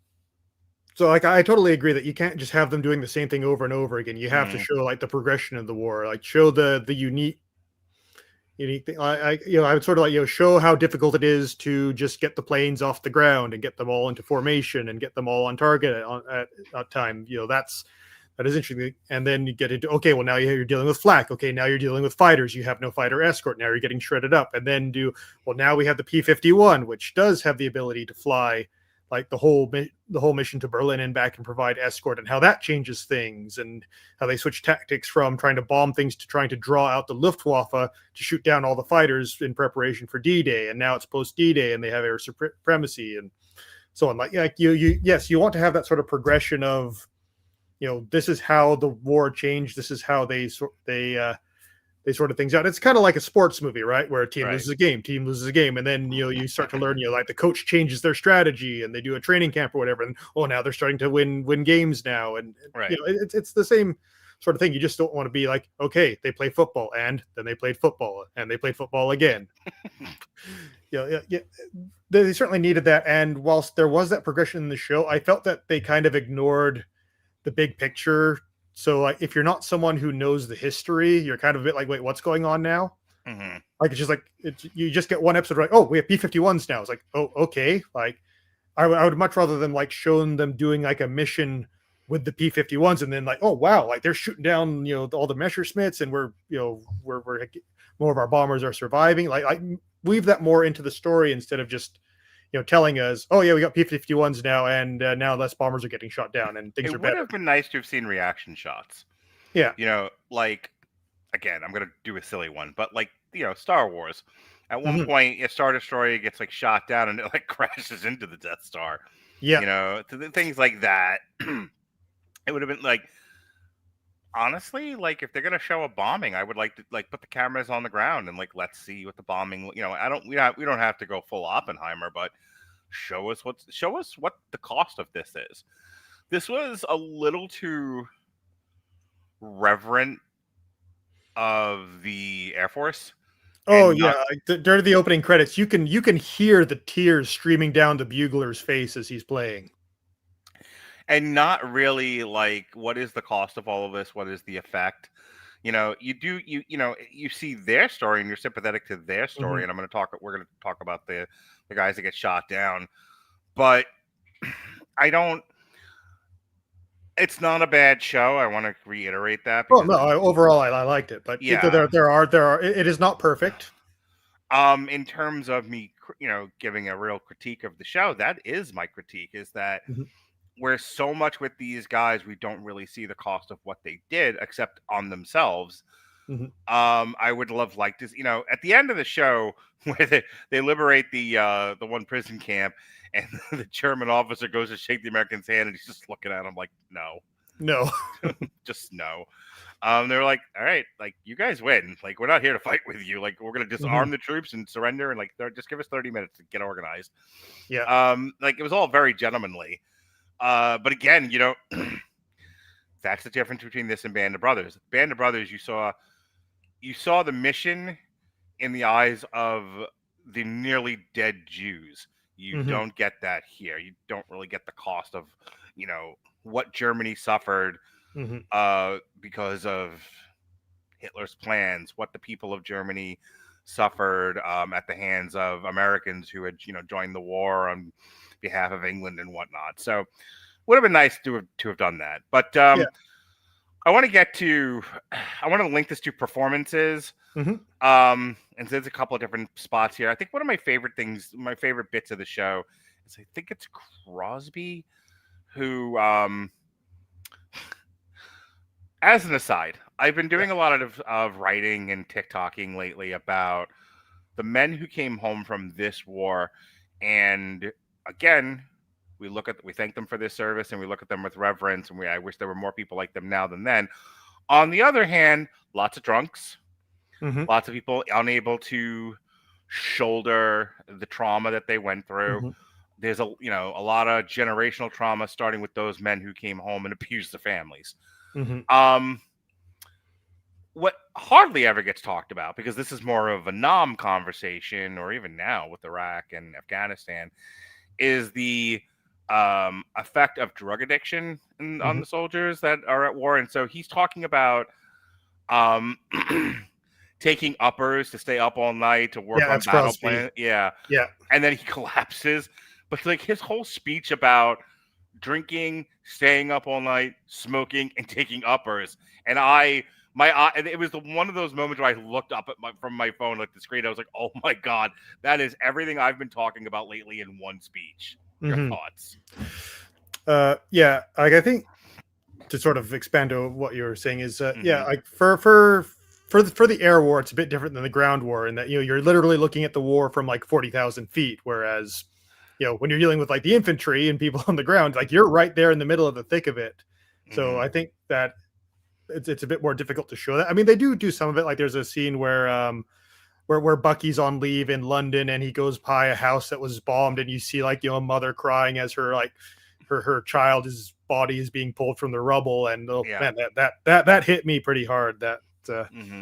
like I totally agree that you can't just have them doing the same thing over and over again. You have to Mm, show like the progression of the war, like show the unique thing. I would sort of like show how difficult it is to just get the planes off the ground and get them all into formation and get them all on target at time. That is interesting. And then you get into, okay, well, now you're dealing with flak. Okay, now you're dealing with fighters. You have no fighter escort. Now you're getting shredded up. And then now we have the P-51, which does have the ability to fly like the whole mission to Berlin and back and provide escort, and how that changes things, and how they switch tactics from trying to bomb things to trying to draw out the Luftwaffe to shoot down all the fighters in preparation for D-Day. And now it's post D-Day and they have air supremacy and so on. Yes, you want to have that sort of progression of, this is how the war changed. This is how they sort of things out. It's kind of like a sports movie, right? Where a team right. loses a game, and then you start to learn, like the coach changes their strategy, and they do a training camp or whatever, and now they're starting to win games now, and Right. it's the same sort of thing. You just don't want to be like, okay, they play football, and then they played football, and they played football again. Yeah, they certainly needed that. And whilst there was that progression in the show, I felt that they kind of ignored the big picture. So like if you're not someone who knows the history, you're kind of a bit like, wait, what's going on now? Mm-hmm. Like it's just like you just get one episode, right? Oh, we have B-51s now. It's like, oh, okay. Like I would much rather than like showing them doing like a mission with the P-51s, and then like, oh wow, like they're shooting down all the Messerschmitts, and we're more of our bombers are surviving. Like weave that more into the story instead of just telling us, oh yeah, we got P-51s now, and now less bombers are getting shot down and things It are would better. have been nice to have seen reaction shots. Yeah. Like, again, I'm going to do a silly one, but like, Star Wars. At one point, a Star Destroyer gets like shot down and it like crashes into the Death Star. Yeah. You know, things like that. It would have been like, honestly, like if they're gonna show a bombing, I would like to like put the cameras on the ground and like let's see what the bombing. You know, we don't have to go full Oppenheimer, but show us what the cost of this is. This was a little too reverent of the Air Force. Oh and yeah, not- during the opening credits, you can hear the tears streaming down the bugler's face as he's playing. and not really like what is the cost of all of this? What is the effect? You know, you see their story and you're sympathetic to their story. And we're gonna talk about the guys that get shot down, but I don't. It's not a bad show. I want to reiterate that. Oh no, overall I liked it, but Yeah. there are it is not perfect. In terms of me, giving a real critique of the show, that is my critique. Is that where so much with these guys, we don't really see the cost of what they did, except on themselves. I would love like this, at the end of the show where they liberate the one prison camp, and the German officer goes to shake the American's hand, and he's just looking at him like, no, just no. They're like, all right, like you guys win. Like we're not here to fight with you. Like we're gonna disarm the troops and surrender, and like just give us 30 minutes to get organized. Yeah. Like it was all very gentlemanly. But again, that's the difference between this and Band of Brothers. Band of Brothers, you saw the mission in the eyes of the nearly dead Jews. You don't get that here. You don't really get the cost of, what Germany suffered because of Hitler's plans, what the people of Germany suffered at the hands of Americans who had, joined the war on behalf of England and whatnot. So would have been nice to have done that. But I want to link this to performances. And so there's a couple of different spots here. I think one of my favorite bits of the show is I think it's Crosby who, as an aside, I've been doing a lot of writing and TikToking lately about the men who came home from this war. And again, we thank them for this service and we look at them with reverence. And I wish there were more people like them now than then. On the other hand, lots of drunks, lots of people unable to shoulder the trauma that they went through. There's a lot of generational trauma starting with those men who came home and abused their families. What hardly ever gets talked about, because this is more of a Nam conversation, or even now with Iraq and Afghanistan, is the effect of drug addiction on the soldiers that are at war. And so he's talking about taking uppers to stay up all night to work on battle plan. Yeah. And then he collapses. But like his whole speech about drinking, staying up all night, smoking, and taking uppers, and it was one of those moments where I looked up from my phone at the screen. I was like, "Oh my god, that is everything I've been talking about lately in one speech." Your thoughts? Yeah, like I think to sort of expand to what you were saying is, yeah, like for the air war, it's a bit different than the ground war in that you're literally looking at the war from like 40,000 feet, whereas when you're dealing with like the infantry and people on the ground, like you're right there in the middle of the thick of it. So I think that it's a bit more difficult to show that. I mean, they do some of it. Like there's a scene where Bucky's on leave in London and he goes by a house that was bombed, and you see like a mother crying as her child's body is being pulled from the rubble, and man, that hit me pretty hard. That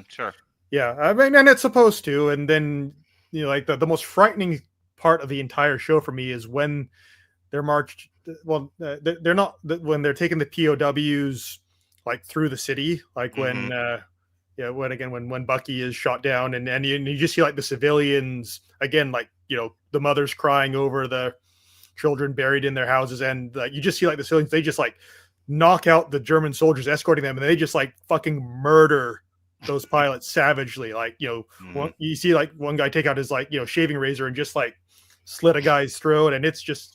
sure, yeah, I mean, and it's supposed to. And then like the most frightening part of the entire show for me is when they're marched. Well, they're not when they're taking the POWs like through the city, like when Bucky is shot down, and you just see like the civilians again, like the mothers crying over the children buried in their houses, and you just see like the civilians, they just like knock out the German soldiers escorting them, and they just like fucking murder those pilots savagely. Like you see like one guy take out his like shaving razor and just like slit a guy's throat, and it's just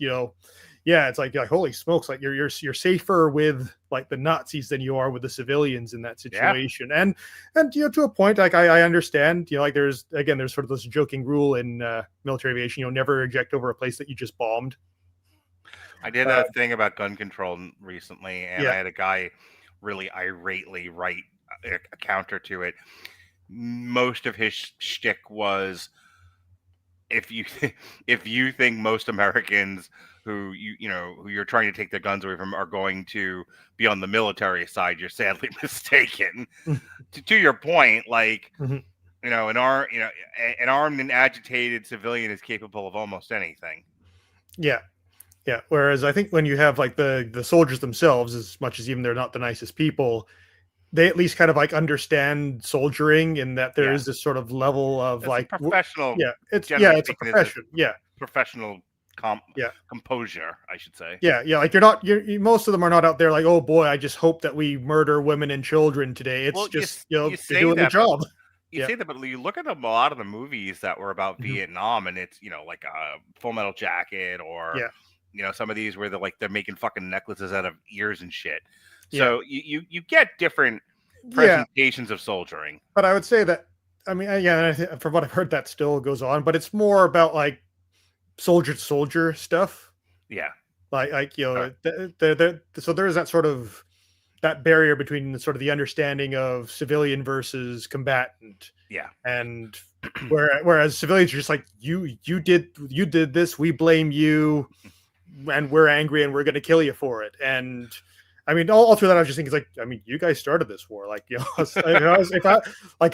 yeah, it's like holy smokes, like you're safer with like the Nazis than you are with the civilians in that Yeah. situation. And to a point, like I understand, like there's sort of this joking rule in military aviation, never eject over a place that you just bombed. I did a thing about gun control recently, and I Yeah. had a guy really irately write a counter to it. Most of his shtick was, if you if you think most Americans who who you're trying to take their guns away from are going to be on the military side, you're sadly mistaken. To your point, like Mhm. an armed and agitated civilian is capable of almost anything. Yeah. Yeah. Whereas I think when you have like the soldiers themselves, as much as even they're not the nicest people, they at least kind of like understand soldiering in that there Yeah. is this sort of level of It's a like, professional. it's Generally a speaking, profession. Yeah. Professional Yeah. composure, I should say. Yeah. Yeah. Like most of them are not out there like, oh boy, I just hope that we murder women and children today. It's Well, just, you you're say doing the that, job. you Yeah. say that, but you look at a lot of the movies that were about Mhm. Vietnam, and it's like a Full Metal Jacket, or Yeah. some of these where they're making fucking necklaces out of ears and shit. Yeah. So you get different Yeah. presentations of soldiering. But I would say that, I mean, yeah, from what I've heard, that still goes on, but it's more about like soldier to soldier stuff. Yeah. Like Sure. so there is that sort of that barrier between the sort of the understanding of civilian versus combatant. Yeah. And whereas civilians are just like, you did this, we blame you, and we're angry and we're going to kill you for it. And I mean, all through that, I was just thinking, like, I mean, you guys started this war. Like, if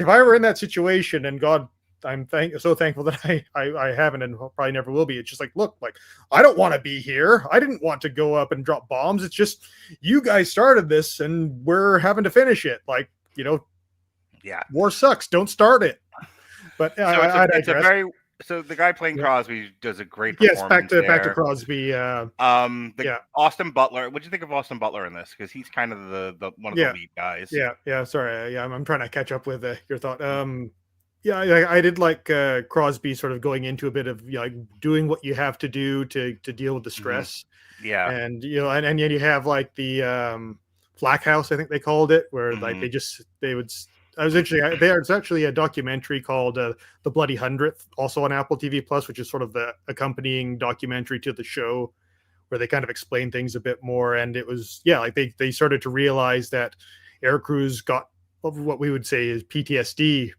I were in that situation, and God, I'm so thankful that I haven't and probably never will be. It's just like, look, like, I don't want to be here. I didn't want to go up and drop bombs. It's just you guys started this, and we're having to finish it. Like, Yeah. war sucks. Don't start it. But So it's a very. So the guy playing Crosby does a great performance. Yes, back to Crosby. Austin Butler. What do you think of Austin Butler in this? Because he's kind of the one of the lead guys. Yeah. Sorry, I'm trying to catch up with your thought. I did like Crosby sort of going into a bit of like doing what you have to do to deal with the stress. Yeah. And and you have like the Flak House, I think they called it, where like they would. I was interesting. There's actually a documentary called The Bloody 100th, also on Apple TV Plus, which is sort of the accompanying documentary to the show, where they kind of explain things a bit more. And it was, like they started to realize that air crews got what we would say is PTSD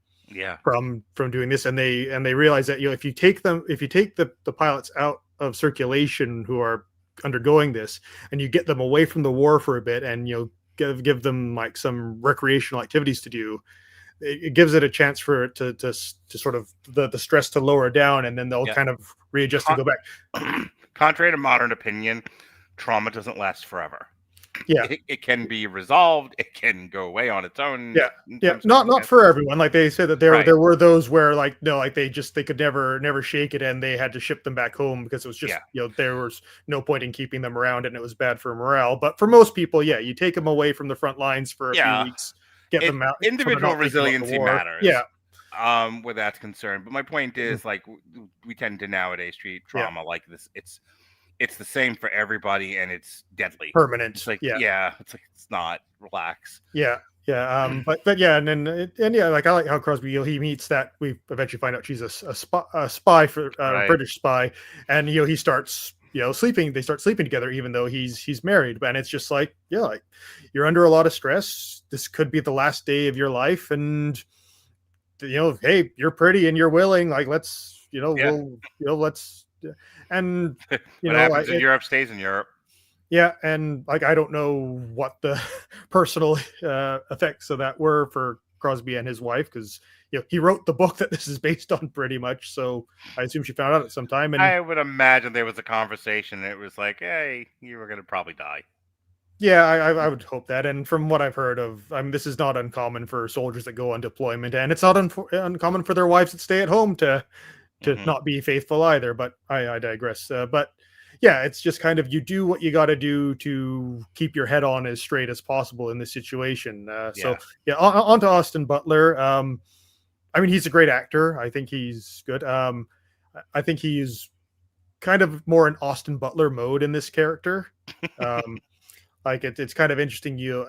from doing this. And they realized that, if you take the pilots out of circulation who are undergoing this, and you get them away from the war for a bit, and give them like some recreational activities to do, it gives it a chance for it to sort of the stress to lower down, and then they'll kind of readjust and go back. Contrary to modern opinion, trauma doesn't last forever. Yeah, it can be resolved. It can go away on its own. Yeah. Not for everyone. Like they said that there were those where like no, like they could never shake it, and they had to ship them back home because it was just there was no point in keeping them around, and it was bad for morale. But for most people, you take them away from the front lines for a few weeks, get them out. Individual resiliency matters. Yeah. Where that's concerned. But my point is, like, we tend to nowadays treat trauma like this. It's the same for everybody, and it's deadly, permanent. It's like it's not. Relax. Yeah. But yeah, and like I like how Crosby he meets that we eventually find out she's a spy for British spy, and he starts sleeping. They start sleeping together, even though he's married. And it's just like like you're under a lot of stress. This could be the last day of your life, and hey, you're pretty and you're willing. Like let's let's. And what happens in Europe stays in Europe. Yeah, and like I don't know what the personal effects of that were for Crosby and his wife, because he wrote the book that this is based on pretty much. So I assume she found out at some time. And I would imagine there was a conversation. And it was like, hey, you were going to probably die. Yeah, I would hope that. And from what I've heard of, this is not uncommon for soldiers that go on deployment, and it's not uncommon for their wives that stay at home to not be faithful either. But I digress. But yeah, it's just kind of you do what you got to do to keep your head on as straight as possible in this situation. So on to Austin Butler. I mean, he's a great actor. I think he's good. I think he's kind of more in Austin Butler mode in this character. Um, like it's kind of interesting. You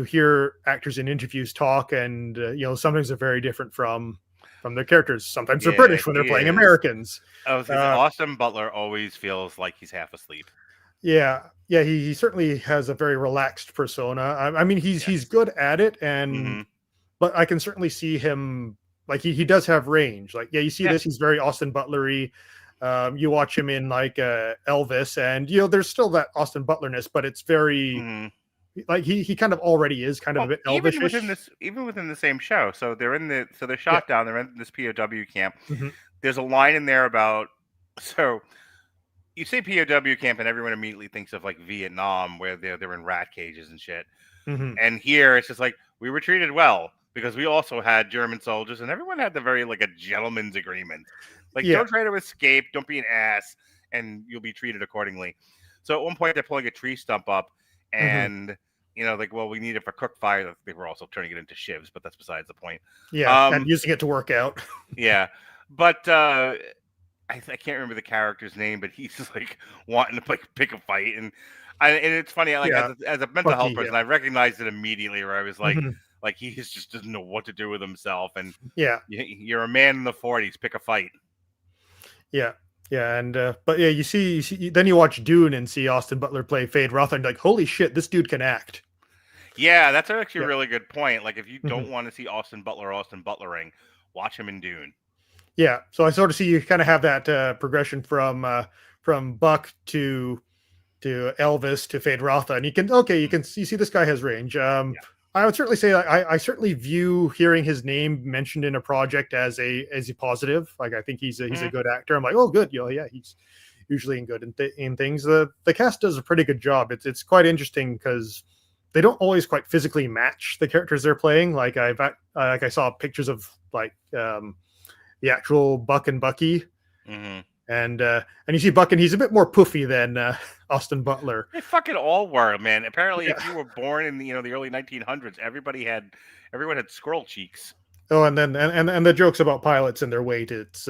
hear actors in interviews talk, and sometimes they're very different from their characters. Sometimes they're Yeah, British when they're he playing is. Americans. I was gonna say, Austin Butler always feels like he's half asleep. Yeah, he certainly has a very relaxed persona. I mean, he's good at it, and but I can certainly see him like he does have range. Like, you see this, he's very Austin Butlery. You watch him in like Elvis, and there's still that Austin Butler-ness, but it's very like he kind of already is kind of a bit Elvish. Even within the same show. So they're shot down. They're in this POW camp. There's a line in there about you say POW camp, and everyone immediately thinks of like Vietnam, where they're in rat cages and shit. And here it's just like, we were treated well because we also had German soldiers, and everyone had the very like a gentleman's agreement. Like, don't try to escape, don't be an ass, and you'll be treated accordingly. So at one point they're pulling a tree stump up, and like, well, we need it for cook fire. They were also turning it into shivs, but that's besides the point. Yeah, and using it to work out. Yeah, but I can't remember the character's name, but he's just like wanting to pick a fight, and it's funny. Like, as a mental health person, I recognized it immediately. Where I was like, like, he just doesn't know what to do with himself, and you're a man in the 40s. Pick a fight. Yeah, and but you see, then you watch Dune and see Austin Butler play Fade Roth, and like, holy shit, this dude can act. Yeah, that's actually a really good point. Like, if you don't want to see Austin Butlering, watch him in Dune. Yeah, so I sort of see you kind of have that progression from Buck to Elvis to Fade Rotha, and you see this guy has range. I would certainly say I certainly view hearing his name mentioned in a project as a positive. Like, I think he's a good actor. I'm like, oh, good, he's usually in things. The cast does a pretty good job. It's quite interesting because they don't always quite physically match the characters they're playing. Like, I saw pictures of like the actual Buck and Bucky, and you see Buck, and he's a bit more poofy than Austin Butler. They fucking all were, man. Apparently, if you were born in the early 1900s, everyone had squirrel cheeks. Oh, and then and the jokes about pilots and their weight. It's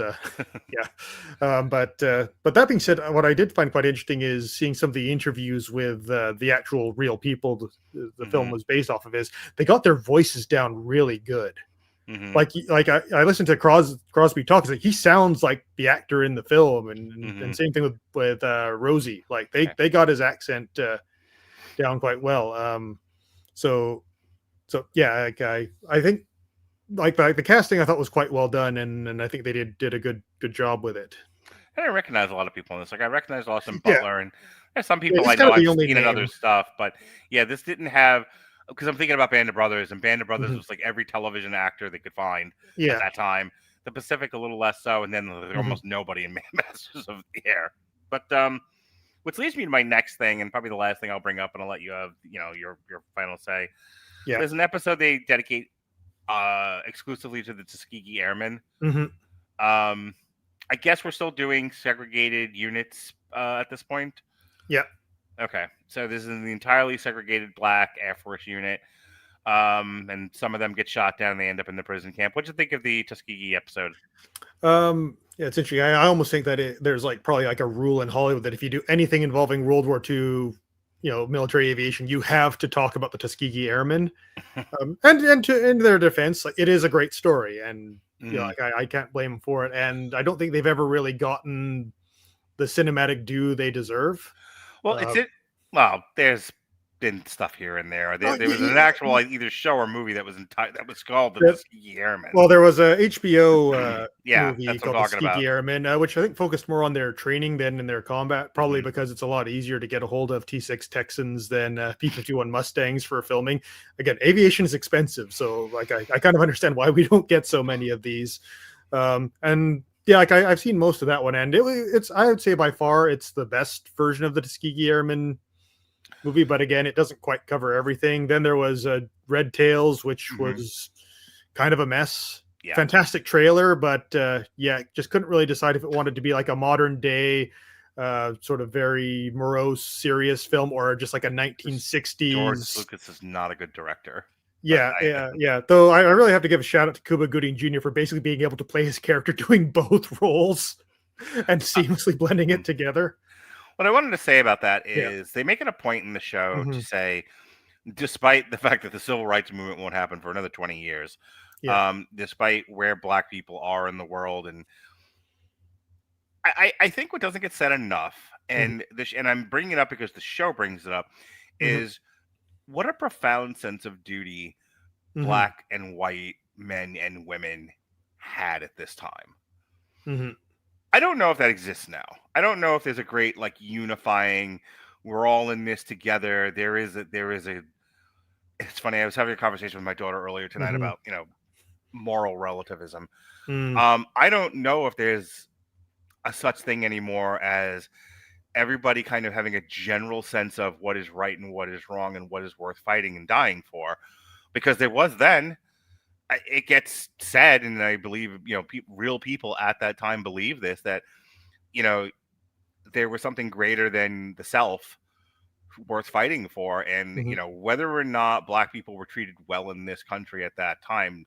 but that being said, what I did find quite interesting is seeing some of the interviews with the actual real people the film was based off of. Is they got their voices down really good. Like I listened to Crosby talk. Like, he sounds like the actor in the film, and same thing with Rosie. Like, they got his accent down quite well. So yeah, I think like the casting I thought was quite well done, and I think they did a good job with it. I didn't recognize a lot of people in this. Like, I recognized Austin Butler, and there's some people I know I've seen in other stuff, but this didn't have. Because I'm thinking about Band of Brothers, and Band of Brothers was like every television actor they could find at that time. The Pacific a little less so, and then almost nobody in Masters of the Air. But which leads me to my next thing, and probably the last thing I'll bring up, and I'll let you have your final say. Yeah. There's an episode they dedicate exclusively to the Tuskegee Airmen. I guess we're still doing segregated units at this point. Yeah. Okay, so this is an entirely segregated Black Air Force unit, and some of them get shot down and they end up in the prison camp. What do you think of the Tuskegee episode? It's interesting. I almost think that there's probably a rule in Hollywood that if you do anything involving World War II, military aviation, you have to talk about the Tuskegee Airmen. And in their defense, it is a great story, and I can't blame them for it. And I don't think they've ever really gotten the cinematic due they deserve. Well, there's been stuff here and there. There was an actual either show or movie that was called the Tuskegee Airmen. Well, there was a HBO movie called Tuskegee Airmen, which I think focused more on their training than in their combat, probably because it's a lot easier to get a hold of T6 Texans than P-51 Mustangs for filming. Again, aviation is expensive, so I kind of understand why we don't get so many of these. And yeah, I've seen most of that one, and it's I would say by far it's the best version of the Tuskegee Airmen movie, but again, it doesn't quite cover everything. Then there was Red Tails, which was kind of a mess. Yeah. Fantastic trailer, but just couldn't really decide if it wanted to be like a modern day sort of very morose, serious film, or just like a 1960s. George Lucas is not a good director. Yeah. Though I really have to give a shout out to Cuba Gooding Jr. for basically being able to play his character doing both roles. and seamlessly blending it together. What I wanted to say about that Yeah. is they make it a point in the show to Mhm. say, despite the fact that the civil rights movement won't happen for another 20 years, Yeah. despite where black people are in the world, and I think what doesn't get said enough, Mhm. and and I'm bringing it up because the show brings it up, Mhm. is what a profound sense of duty Mhm. black and white men and women had at this time. Mhm. I don't know if that exists now. I don't know if there's a great like unifying. We're all in this together. There is a. It's funny. I was having a conversation with my daughter earlier tonight Mhm. about moral relativism. Mm. I don't know if there's a such thing anymore as everybody kind of having a general sense of what is right and what is wrong and what is worth fighting and dying for, because there was then. It gets said, and I believe real people at that time believe this, that you know there was something greater than the self worth fighting for, and Mhm. whether or not black people were treated well in this country at that time,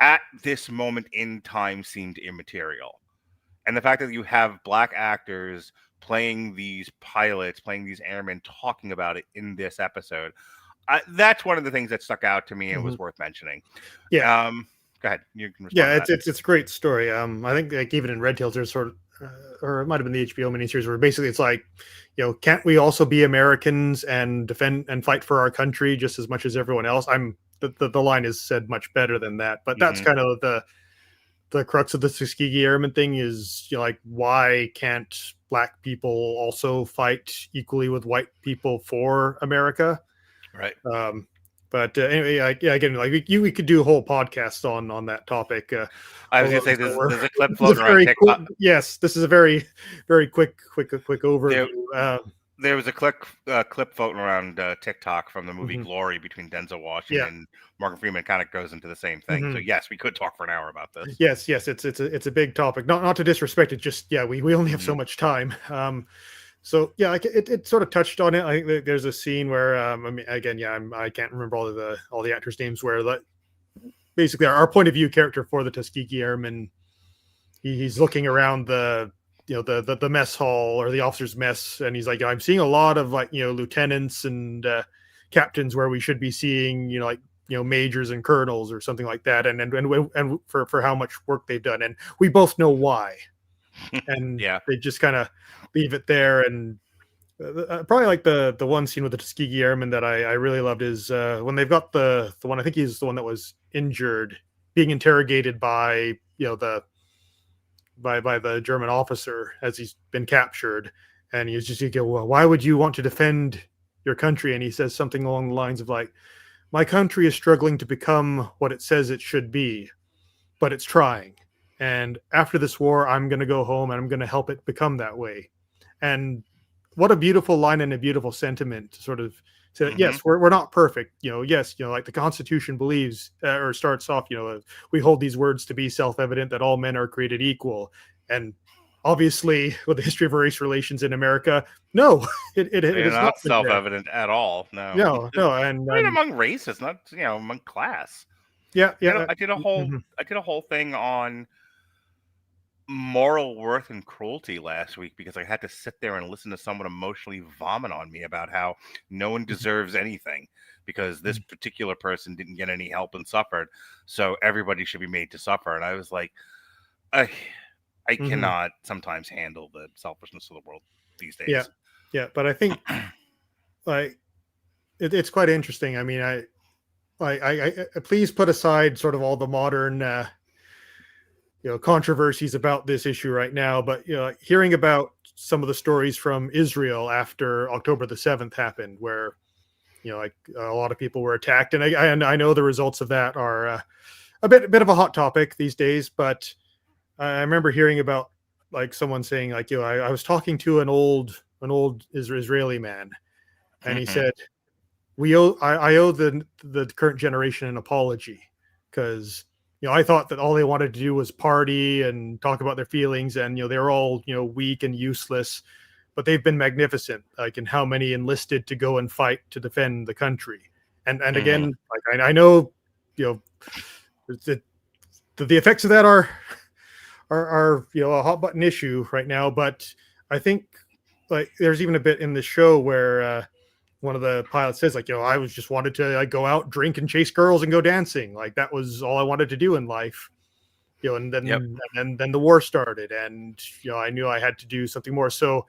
at this moment in time, seemed immaterial. And the fact that you have black actors playing these pilots, playing these airmen, talking about it in this episode, that's one of the things that stuck out to me and was Mhm. worth mentioning. Yeah. Go ahead, you can respond Yeah, to that. it's a great story. I think like even in Red Tails, there's sort of, or it might have been the HBO miniseries where basically it's like, can't we also be Americans and defend and fight for our country just as much as everyone else? The line is said much better than that, but that's Hmm. kind of the crux of the Tuskegee Airmen thing is like why can't black people also fight equally with white people for America? Right. Um, but anyway, yeah, again, like we could do a whole podcast on that topic. I was Although gonna say there's a clip this is a floating around very quick, TikTok. yes, this is a very quick overview. There, there was a clip floating around TikTok from the movie Mhm. Glory between Denzel Washington Yeah. and Morgan Freeman. Kind of goes into the same thing. So Mhm. yes, we could talk for an hour about this. Yes, it's a big topic. Not to disrespect it, just yeah, we only have Hmm. so much time. So yeah, like it sort of touched on it. I think there's a scene where I mean, again, yeah, I can't remember all the actors' names where basically our point of view character for the Tuskegee Airmen, he's looking around the mess hall or the officers' mess, and he's like, I'm seeing a lot of like lieutenants and captains where we should be seeing like majors and colonels or something like that, and for how much work they've done, and we both know why, and Yeah. they just kind of leave it there. And probably like the one scene with the Tuskegee Airmen that I really loved is when they've got the one, I think he's the one that was injured, being interrogated by by the German officer as he's been captured, and he's just like, well, why would you want to defend your country? And he says something along the lines of like, my country is struggling to become what it says it should be, but it's trying. And after this war, I'm going to go home and I'm going to help it become that way. And what a beautiful line and a beautiful sentiment to sort of say that, Hmm. yes, we're not perfect. Yes, like the Constitution believes or starts off, we hold these words to be self-evident that all men are created equal. And obviously, with the history of race relations in America, no, it They're has not not been there. self-evident at all. No. No, and I mean, among races, not among class. yeah, I did, a, yeah, I did a whole mhm, I did a whole thing on moral worth and cruelty last week because I had to sit there and listen to someone emotionally vomit on me about how no one mhm, deserves anything because this mhm, particular person didn't get any help and suffered, so everybody should be made to suffer. And I was like, I, I mhm. cannot sometimes handle the selfishness of the world these Yeah, days. yeah, but I think like it's quite interesting. I mean, I please put aside sort of all the modern controversies about this issue right now, but hearing about some of the stories from Israel after October the 7th happened, where like a lot of people were attacked, and I know the results of that are a bit of a hot topic these days, but I remember hearing about like someone saying like I was talking to an old Israeli man, and he Hmm. said I owe the current generation an apology because I thought that all they wanted to do was party and talk about their feelings, and they're all weak and useless, but they've been magnificent, like in how many enlisted to go and fight to defend the country. And Hmm. again, like I know the effects of that are a hot button issue right now. But I think like there's even a bit in the show where one of the pilots says like, I was just wanted to like go out, drink, and chase girls and go dancing. Like that was all I wanted to do in life. And then Yep. and then the war started, and I knew I had to do something more. So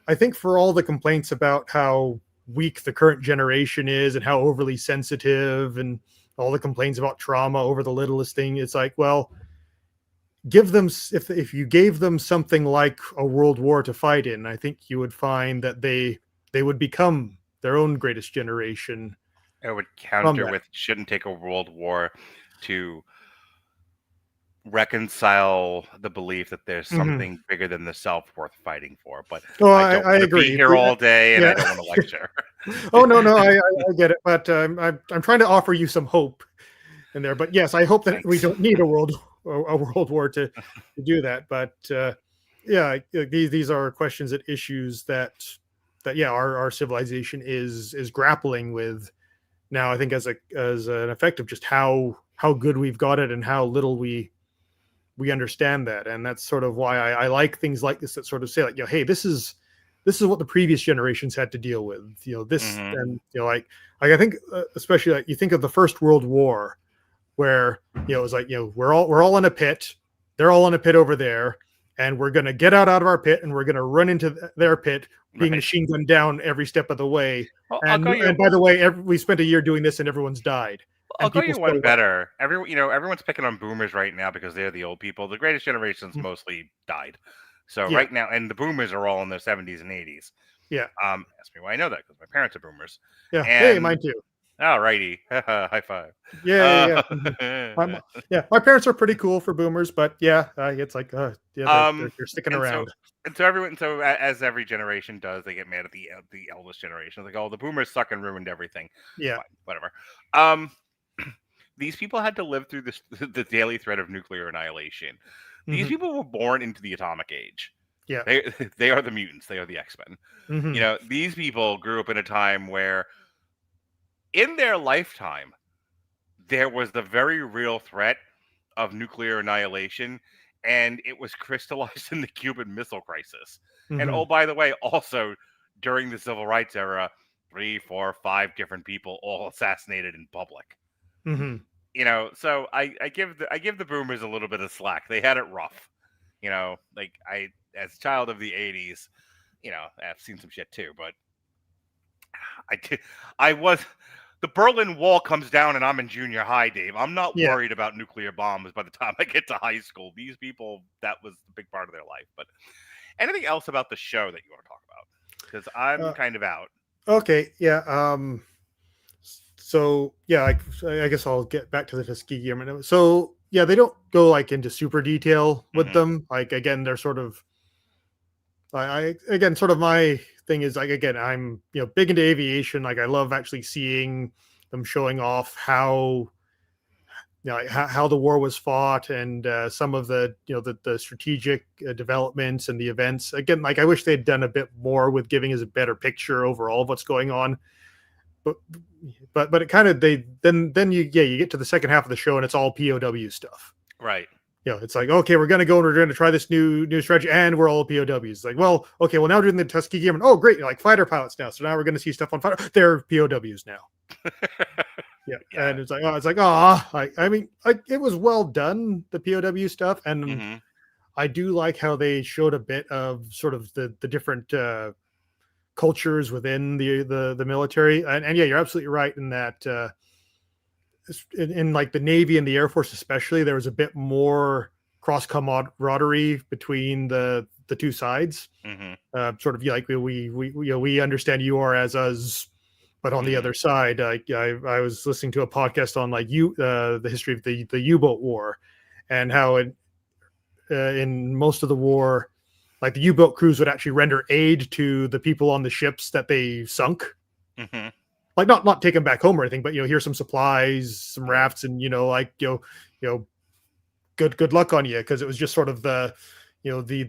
I think for all the complaints about how weak the current generation is and how overly sensitive and all the complaints about trauma over the littlest thing, it's like, well, give them, if you gave them something like a world war to fight in, I think you would find that they would become their own greatest generation. I would counter with shouldn't take a world war to reconcile the belief that there's something bigger than the self worth fighting for. But I don't want to agree. be here all day, and I don't want to lecture. Oh no, I get it, but I'm trying to offer you some hope in there. But yes, I hope that we don't need a world war to do that. But yeah, these are questions and issues that our civilization is grappling with now. I think as an effect of just how good we've got it and how little we understand that. And that's sort of why I like things like this that sort of say like, hey, this is what the previous generations had to deal with. This and like I think especially like you think of the First World War, where it was like we're all in a pit, they're all in a pit over there, and we're gonna get out of our pit and we're gonna run into their pit, being machine gunned down every step of the way. Well, and by the way, we spent a year doing this and everyone's died. I'll go you one better. Everyone's picking on boomers right now because they're the old people. The greatest generations mostly died. So right now, and the boomers are all in their 70s and 80s. Yeah. Ask me why I know that, because my parents are boomers. Yeah. And, hey, mine too. All righty. High five. Yeah. My parents are pretty cool for boomers, but it's like they're sticking around. So as every generation does, they get mad at the eldest generation. Like, oh, the boomers suck and ruined everything. Yeah. Fine, whatever. These people had to live through the daily threat of nuclear annihilation. These people were born into the atomic age. Yeah. They are the mutants. They are the X-Men. These people grew up in a time where in their lifetime, there was the very real threat of nuclear annihilation, and it was crystallized in the Cuban Missile Crisis. And oh, by the way, also during the Civil Rights era, 3, 4, 5 different people all assassinated in public. So I give the boomers a little bit of slack. They had it rough. Like as a child of the 80s, I've seen some shit too, but the Berlin Wall comes down and I'm in junior high, Dave. I'm not worried about nuclear bombs by the time I get to high school. These people, that was a big part of their life. But anything else about the show that you want to talk about? Because I'm kind of out. Okay. Yeah. So I guess I'll get back to the Tuskegee Airmen. So they don't go like into super detail with them. Like again, they're sort of sort of my thing is like, again, I'm big into aviation. Like I love actually seeing them showing off how how the war was fought and some of the the strategic developments and the events. Again, like I wish they'd done a bit more with giving us a better picture overall of what's going on. But it kind of then you get to the second half of the show and it's all POW stuff. Right. It's like, okay, we're gonna go and we're gonna try this new strategy, and we're all POWs. It's like, well, okay, well now we're doing the Tuskegee Airmen. Oh, great, like fighter pilots now. So now we're gonna see stuff on fighter. They're POWs now. And it's like, I mean, it was well done, the POW stuff, and I do like how they showed a bit of sort of the different cultures within the military, and you're absolutely right in that. In like the Navy and the Air Force especially, there was a bit more cross camaraderie between the two sides. Sort of like we understand you are as us, but on the other side, I was listening to a podcast on like the history of the U-boat war, and how in most of the war, like the U-boat crews would actually render aid to the people on the ships that they sunk. Like not take them back home or anything, but here's some supplies, some rafts, and good luck on you, because it was just sort of the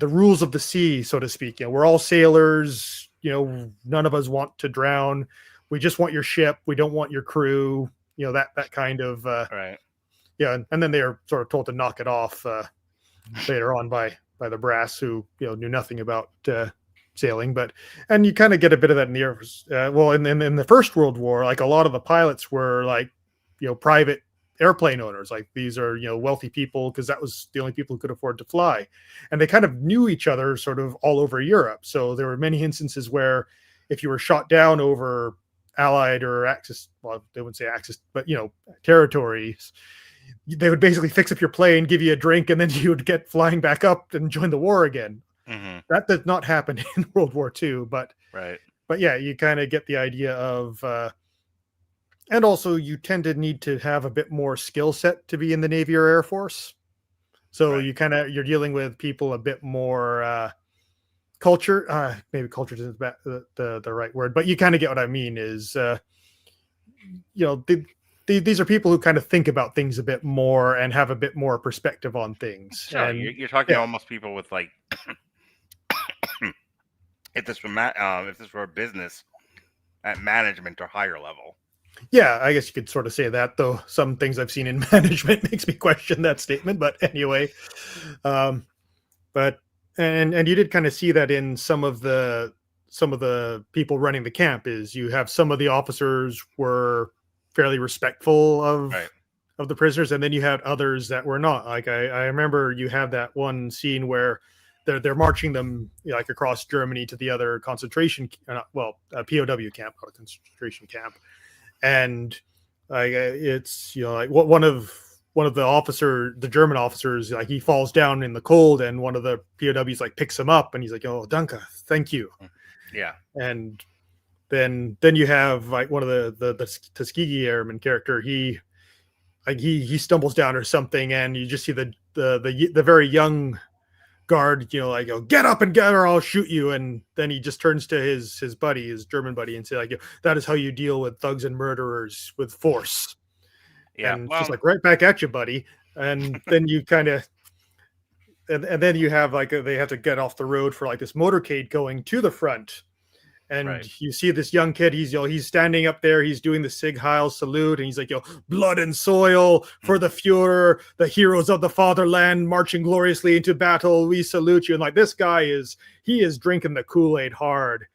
rules of the sea, so to speak. We're all sailors. None of us want to drown. We just want your ship. We don't want your crew. That kind of right. And then they are sort of told to knock it off later on by the brass, who knew nothing about sailing. And you kind of get a bit of that in the Air Force. Well, in the First World War, like a lot of the pilots were like private airplane owners. Like these are wealthy people, because that was the only people who could afford to fly, and they kind of knew each other sort of all over Europe. So there were many instances where if you were shot down over Allied or Axis, well, they wouldn't say Axis, but territories, they would basically fix up your plane, give you a drink, and then you would get flying back up and join the war again. Mm-hmm. That did not happen in World War II, but yeah, you kind of get the idea of, and also you tend to need to have a bit more skill set to be in the Navy or Air Force. So you're dealing with people a bit more culture. Maybe culture isn't the right word, but you kind of get what I mean. Is these are people who kind of think about things a bit more and have a bit more perspective on things. Sure, and you're talking almost people with like, if this were a business at management or higher level. Yeah, I guess you could sort of say that, though some things I've seen in management makes me question that statement. But anyway, but you did kind of see that in some of the people running the camp. Is you have some of the officers were fairly respectful of the prisoners, and then you had others that were not. Like I remember you have that one scene where they're marching them like across Germany to the other concentration, POW camp, not a concentration camp, and it's like one of the German officers, like he falls down in the cold, and one of the POWs like picks him up, and he's like, "Oh, danke, thank you." Yeah, and then you have like one of the Tuskegee Airman character. He stumbles down or something, and you just see the very young guard, like, "Get up and get, or I'll shoot you." And then he just turns to his buddy, his German buddy, and say like, "That is how you deal with thugs and murderers, with force." Yeah, and just like, right back at you, buddy. And then you kind of, and then you have like they have to get off the road for like this motorcade going to the front. And you see this young kid, he's standing up there, he's doing the Sieg Heil salute, and he's like, "Blood and soil for the Fuhrer, the heroes of the fatherland, marching gloriously into battle, we salute you." And like, this guy is drinking the Kool-Aid hard.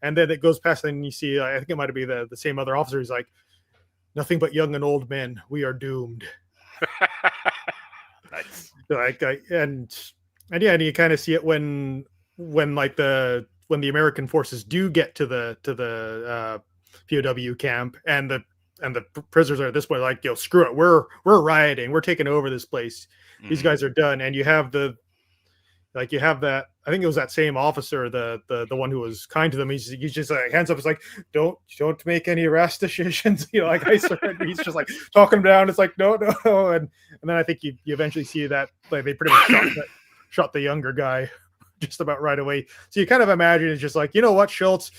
And then it goes past, and you see, I think it might be the same other officer. He's like, "Nothing but young and old men, we are doomed." Nice. And you kind of see it when the American forces do get to the POW camp, and the prisoners are at this point like, "Screw it, we're rioting, we're taking over this place. These guys are done." And you have that, I think it was that same officer, the one who was kind to them. He's just like, hands up, it's like, don't make any rash decisions. Like, I surrender. He's just like talking them down. It's like, no. And then I think you eventually see that like they pretty much shot the younger guy just about right away. So you kind of imagine it's just like, what, Schultz,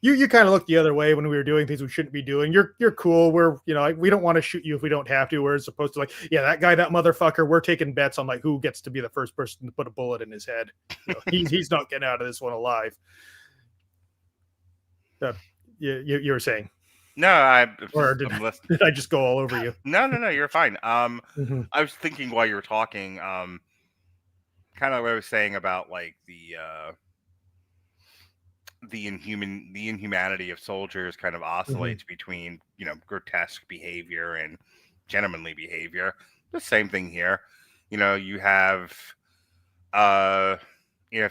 you kind of look the other way when we were doing things we shouldn't be doing. You're cool. We're, we don't want to shoot you if we don't have to. We're supposed to, like, yeah, that guy, that motherfucker, we're taking bets on like who gets to be the first person to put a bullet in his head. He's not getting out of this one alive. You were saying? No, did I just go all over you? No, you're fine. I was thinking while you were talking, kind of what I was saying about like the inhumanity of soldiers kind of oscillates between grotesque behavior and gentlemanly behavior. The same thing here. You have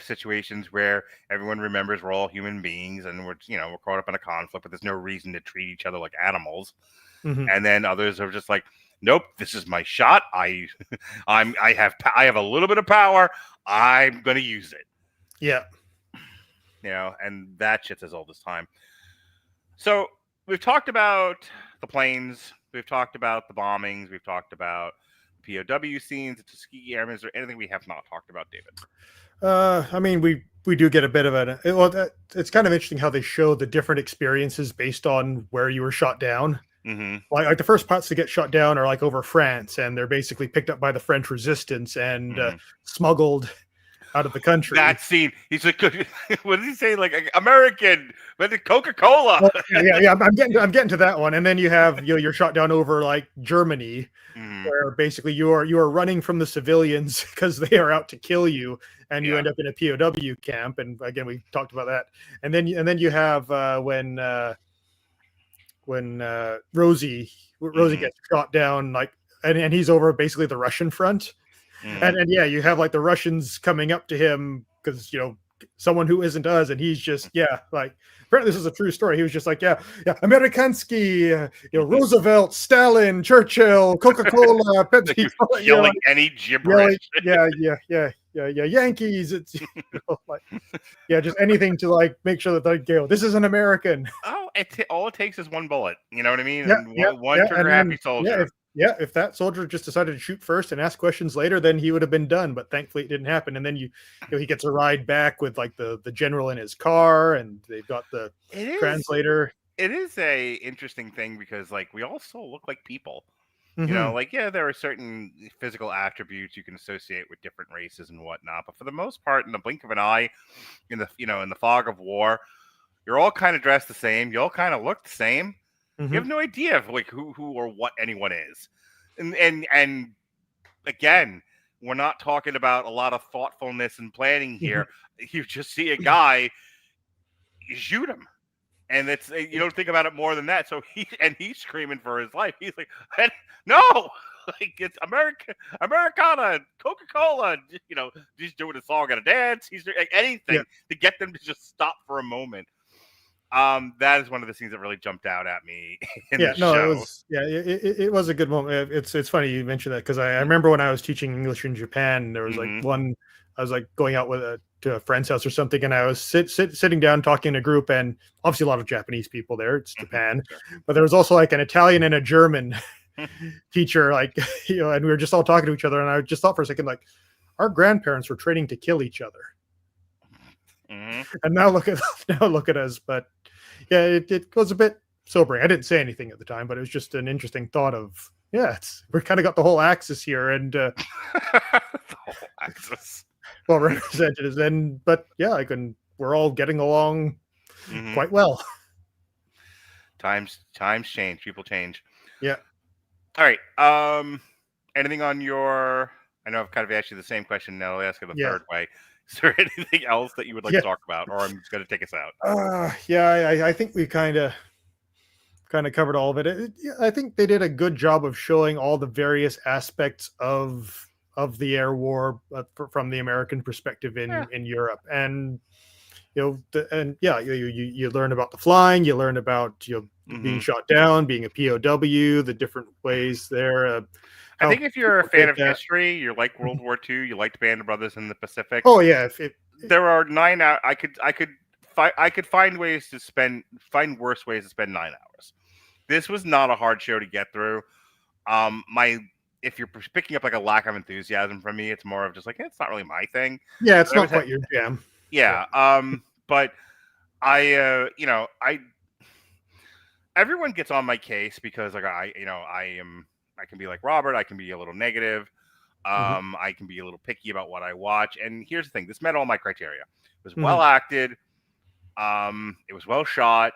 situations where everyone remembers we're all human beings and we're caught up in a conflict, but there's no reason to treat each other like animals. And then others are just like, "Nope, this is my shot. I have a little bit of power. I'm going to use it." Yeah. And that shit's as old as time. So we've talked about the planes. We've talked about the bombings. We've talked about POW scenes, the Tuskegee Airmen. Is there anything we have not talked about, David? I mean, we do get a bit of it's kind of interesting how they show the different experiences based on where you were shot down. Like the first parts to get shot down are like over France, and they're basically picked up by the French resistance and smuggled out of the country. That scene, he's like, what did he say? Like, American, but Coca-Cola. Yeah. I'm getting to that one, and then you have you're shot down over like Germany, where basically you are running from the civilians because they are out to kill you, and you end up in a POW camp. And again, we talked about that. And then you have when Rosie gets shot down, like, and he's over basically the Russian front. And yeah, you have like the Russians coming up to him because someone who isn't us, and he's just like, apparently this is a true story. He was just like Amerikansky, Roosevelt, Stalin, Churchill, Coca-Cola, Pepsi, yelling any gibberish. Yankees. It's just anything to like make sure that this is an American. Oh, all it takes is one bullet. You know what I mean? One trigger happy soldier. If that soldier just decided to shoot first and ask questions later, then he would have been done. But thankfully, it didn't happen. And then he gets a ride back with like the general in his car, and they've got the translator. It is a interesting thing because like we all still look like people. Mm-hmm. There are certain physical attributes you can associate with different races and whatnot, but for the most part, in the blink of an eye, in the fog of war, you're all kind of dressed the same. You all kind of look the same. Mm-hmm. You have no idea of like who or what anyone is, and again, we're not talking about a lot of thoughtfulness and planning here. You just see a guy, you shoot him, and it's you don't think about it more than that. So he's screaming for his life. He's like, no, like it's Americana, Coca-Cola. He's doing a song and a dance. He's doing anything to get them to just stop for a moment. That is one of the scenes that really jumped out at me in the show. It was a good moment. It's funny you mentioned that because I remember when I was teaching English in Japan, there was like one, I was like going out to a friend's house or something, and I was sitting down talking in a group, and obviously a lot of Japanese people there. It's Japan, but there was also like an Italian and a German teacher, like and we were just all talking to each other, and I just thought for a second, like, our grandparents were training to kill each other. And now look at us. But yeah, it was a bit sobering. I didn't say anything at the time, but it was just an interesting thought of we're kind of got the whole axis here, and the whole axis well represented. But we're all getting along quite well. Times change, people change. Yeah. All right. Anything on your? I know I've kind of asked you the same question. Now I'll ask it the third way. Is there anything else that you would like to talk about, or I'm just going to take us out? I think we kind of covered all of it. I think they did a good job of showing all the various aspects of the air war from the American perspective in Europe, and you learn about the flying, you learn about being shot down, being a POW, the different ways there. I think if you're a fan of history, you like World War II, you liked Band of Brothers in the Pacific. Oh yeah, there are 9 hours. I could find worse ways to spend 9 hours. This was not a hard show to get through. If you're picking up like a lack of enthusiasm from me, it's more of just like it's not really my thing. Yeah, it's not quite your jam. Yeah. But everyone gets on my case because like I can be like Robert. I can be a little negative. I can be a little picky about what I watch. And here's the thing: this met all my criteria. It was well acted. It was well shot.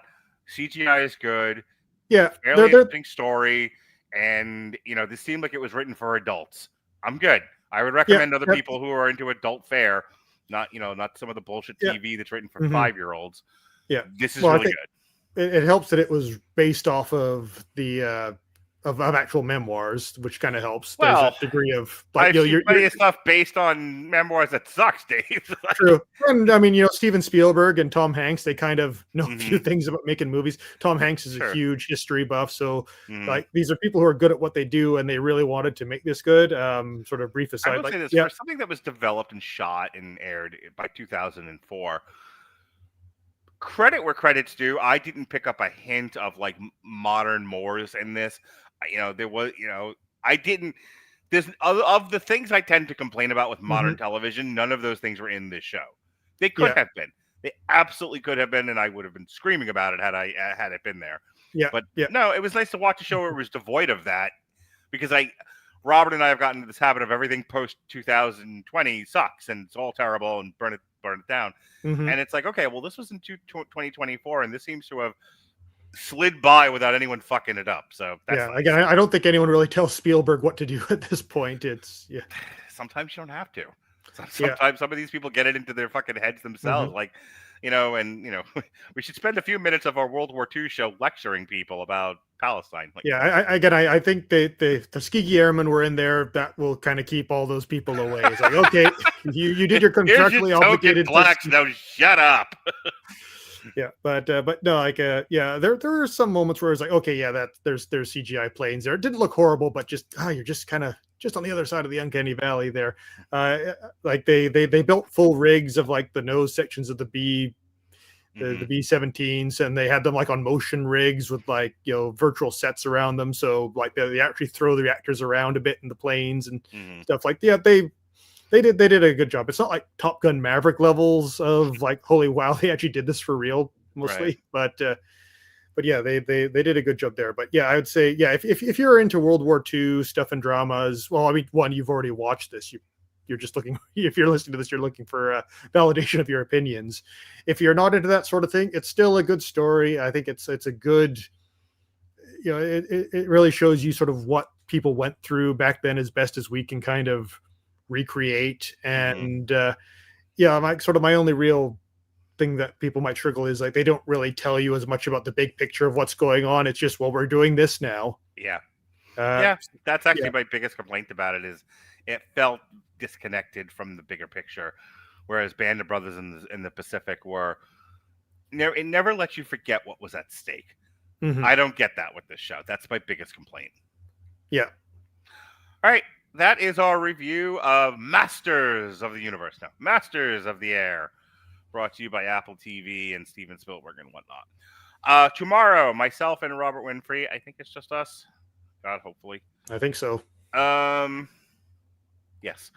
CGI is good. Yeah, fairly interesting story. And this seemed like it was written for adults. I'm good. I would recommend other people who are into adult fare, not some of the bullshit TV that's written for 5-year-olds. Yeah, this is really good. It helps that it was based off of the of actual memoirs, which kind of helps. There's a degree of like your stuff based on memoirs that sucks, Dave. True. And I mean, Steven Spielberg and Tom Hanks, they kind of know a few things about making movies. Tom Hanks is a huge history buff, so like these are people who are good at what they do, and they really wanted to make this good. Sort of brief aside, I will say this, for something that was developed and shot and aired by 2004. Credit where credit's due. I didn't pick up a hint of like modern mores in this. There was, I didn't. There's of the things I tend to complain about with modern television. None of those things were in this show. They could have been. They absolutely could have been, and I would have been screaming about it had it been there. Yeah, but no, it was nice to watch a show where it was devoid of that, because Robert and I have gotten into this habit of everything post 2020 sucks and it's all terrible and burn it down. And it's like, okay, well, this was in 2024, and this seems to have slid by without anyone fucking it up. So that's Yeah, nice. again, I don't think anyone really tells Spielberg what to do at this point. It's Sometimes you don't have to. Sometimes Yeah. some of these people get it into their fucking heads themselves. Like, we should spend a few minutes of our World War II show lecturing people about Palestine. Like, Yeah, I think the Tuskegee Airmen were in there. That will kind of keep all those people away. It's like, okay, you did your here's contractually your token obligated. blacks. Now shut up. Yeah, but no, there are some moments where it's like, okay, yeah, there's CGI planes there. It didn't look horrible, but you're just kind of just on the other side of the uncanny valley there. Like they built full rigs of like the nose sections of the B-17s, and they had them like on motion rigs with like virtual sets around them, so like they actually throw the reactors around a bit in the planes and stuff like they did a good job. It's not like Top Gun Maverick levels of like, holy wow, they actually did this for real mostly, right. but yeah, they did a good job there. But yeah, I would say, yeah, if you're into World War II stuff and dramas, well, I mean, one, you've already watched this. You're just looking, if you're listening to this, you're looking for validation of your opinions. If you're not into that sort of thing, it's still a good story. I think it's a good, it really shows you sort of what people went through back then as best as we can kind of recreate. And my only real thing that people might struggle is like they don't really tell you as much about the big picture of what's going on. It's just, well, we're doing this now. Yeah. That's actually my biggest complaint about it is it felt disconnected from the bigger picture, whereas Band of Brothers in the Pacific it never lets you forget what was at stake. I don't get that with this show. That's my biggest complaint. Yeah. All right. That is our review of Masters of the Universe. No, Masters of the Air, brought to you by Apple TV and Steven Spielberg and whatnot. Tomorrow, myself and Robert Winfrey. I think it's just us. God, hopefully. I think so. Yes.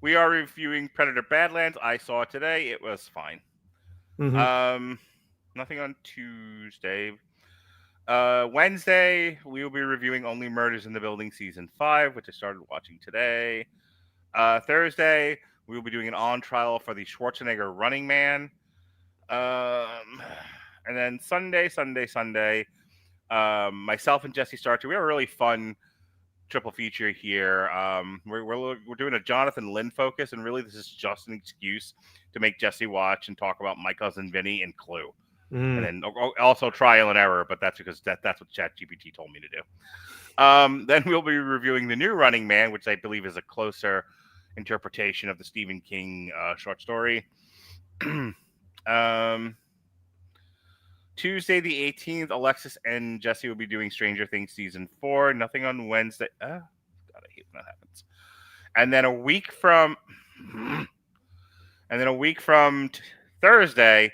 We are reviewing Predator Badlands. I saw it today. It was fine. Nothing on Tuesday. Wednesday, we will be reviewing Only Murders in the Building Season 5, which I started watching today. Thursday, we will be doing an on trial for the Schwarzenegger Running Man. And then Sunday, myself and Jesse Starcher, we have a really fun triple feature here. We're doing a Jonathan Lynn focus, and really this is just an excuse to make Jesse watch and talk about My Cousin Vinny and Clue. And then also Trial and Error, but that's because that's what ChatGPT told me to do. Then we'll be reviewing The New Running Man, which I believe is a closer interpretation of the Stephen King short story. Tuesday the 18th, Alexis and Jesse will be doing Stranger Things Season 4. Nothing on Wednesday. God, I hate when that happens. And then a week from Thursday,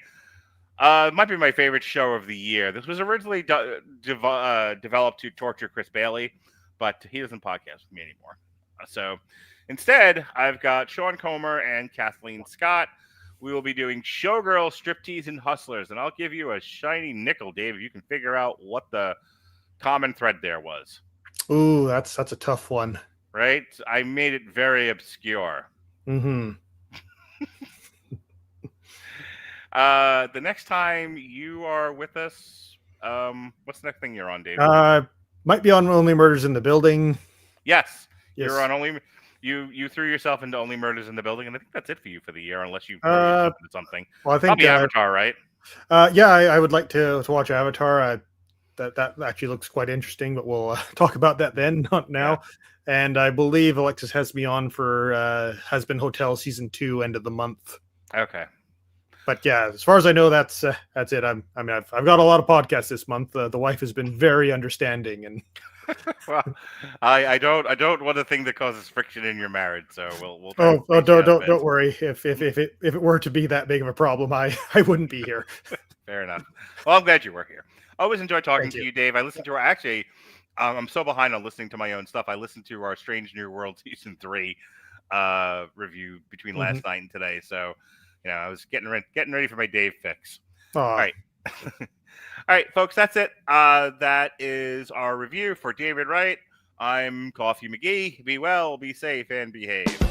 it might be my favorite show of the year. This was originally developed to torture Chris Bailey, but he doesn't podcast with me anymore. So instead, I've got Sean Comer and Kathleen Scott. We will be doing Showgirls, Striptease, and Hustlers, and I'll give you a shiny nickel, Dave, if you can figure out what the common thread there was. Ooh, that's a tough one. Right? I made it very obscure. The next time you are with us, what's the next thing you're on, Dave? Might be on Only Murders in the Building. Yes. You're on Only. You threw yourself into Only Murders in the Building, and I think that's it for you for the year, unless you something. Well, I think probably Avatar, right? I would like to watch Avatar. That actually looks quite interesting, but we'll talk about that then, not now. Yeah. And I believe Alexis has me on for Has Been Hotel Season 2, end of the month. Okay. But yeah, as far as I know, that's it. I've got a lot of podcasts this month. The wife has been very understanding, and well, I don't want a thing that causes friction in your marriage. So we'll. Don't worry. If it were to be that big of a problem, I wouldn't be here. Fair enough. Well, I'm glad you were here. I always enjoy talking to you, Dave. I listened to her actually. I'm so behind on listening to my own stuff. I listened to our Strange New World Season 3 review between last night and today. So. I was getting ready for my Dave fix. All right. All right, folks, that's it. That is our review for David Wright. I'm Coffee McGee. Be well, be safe, and behave.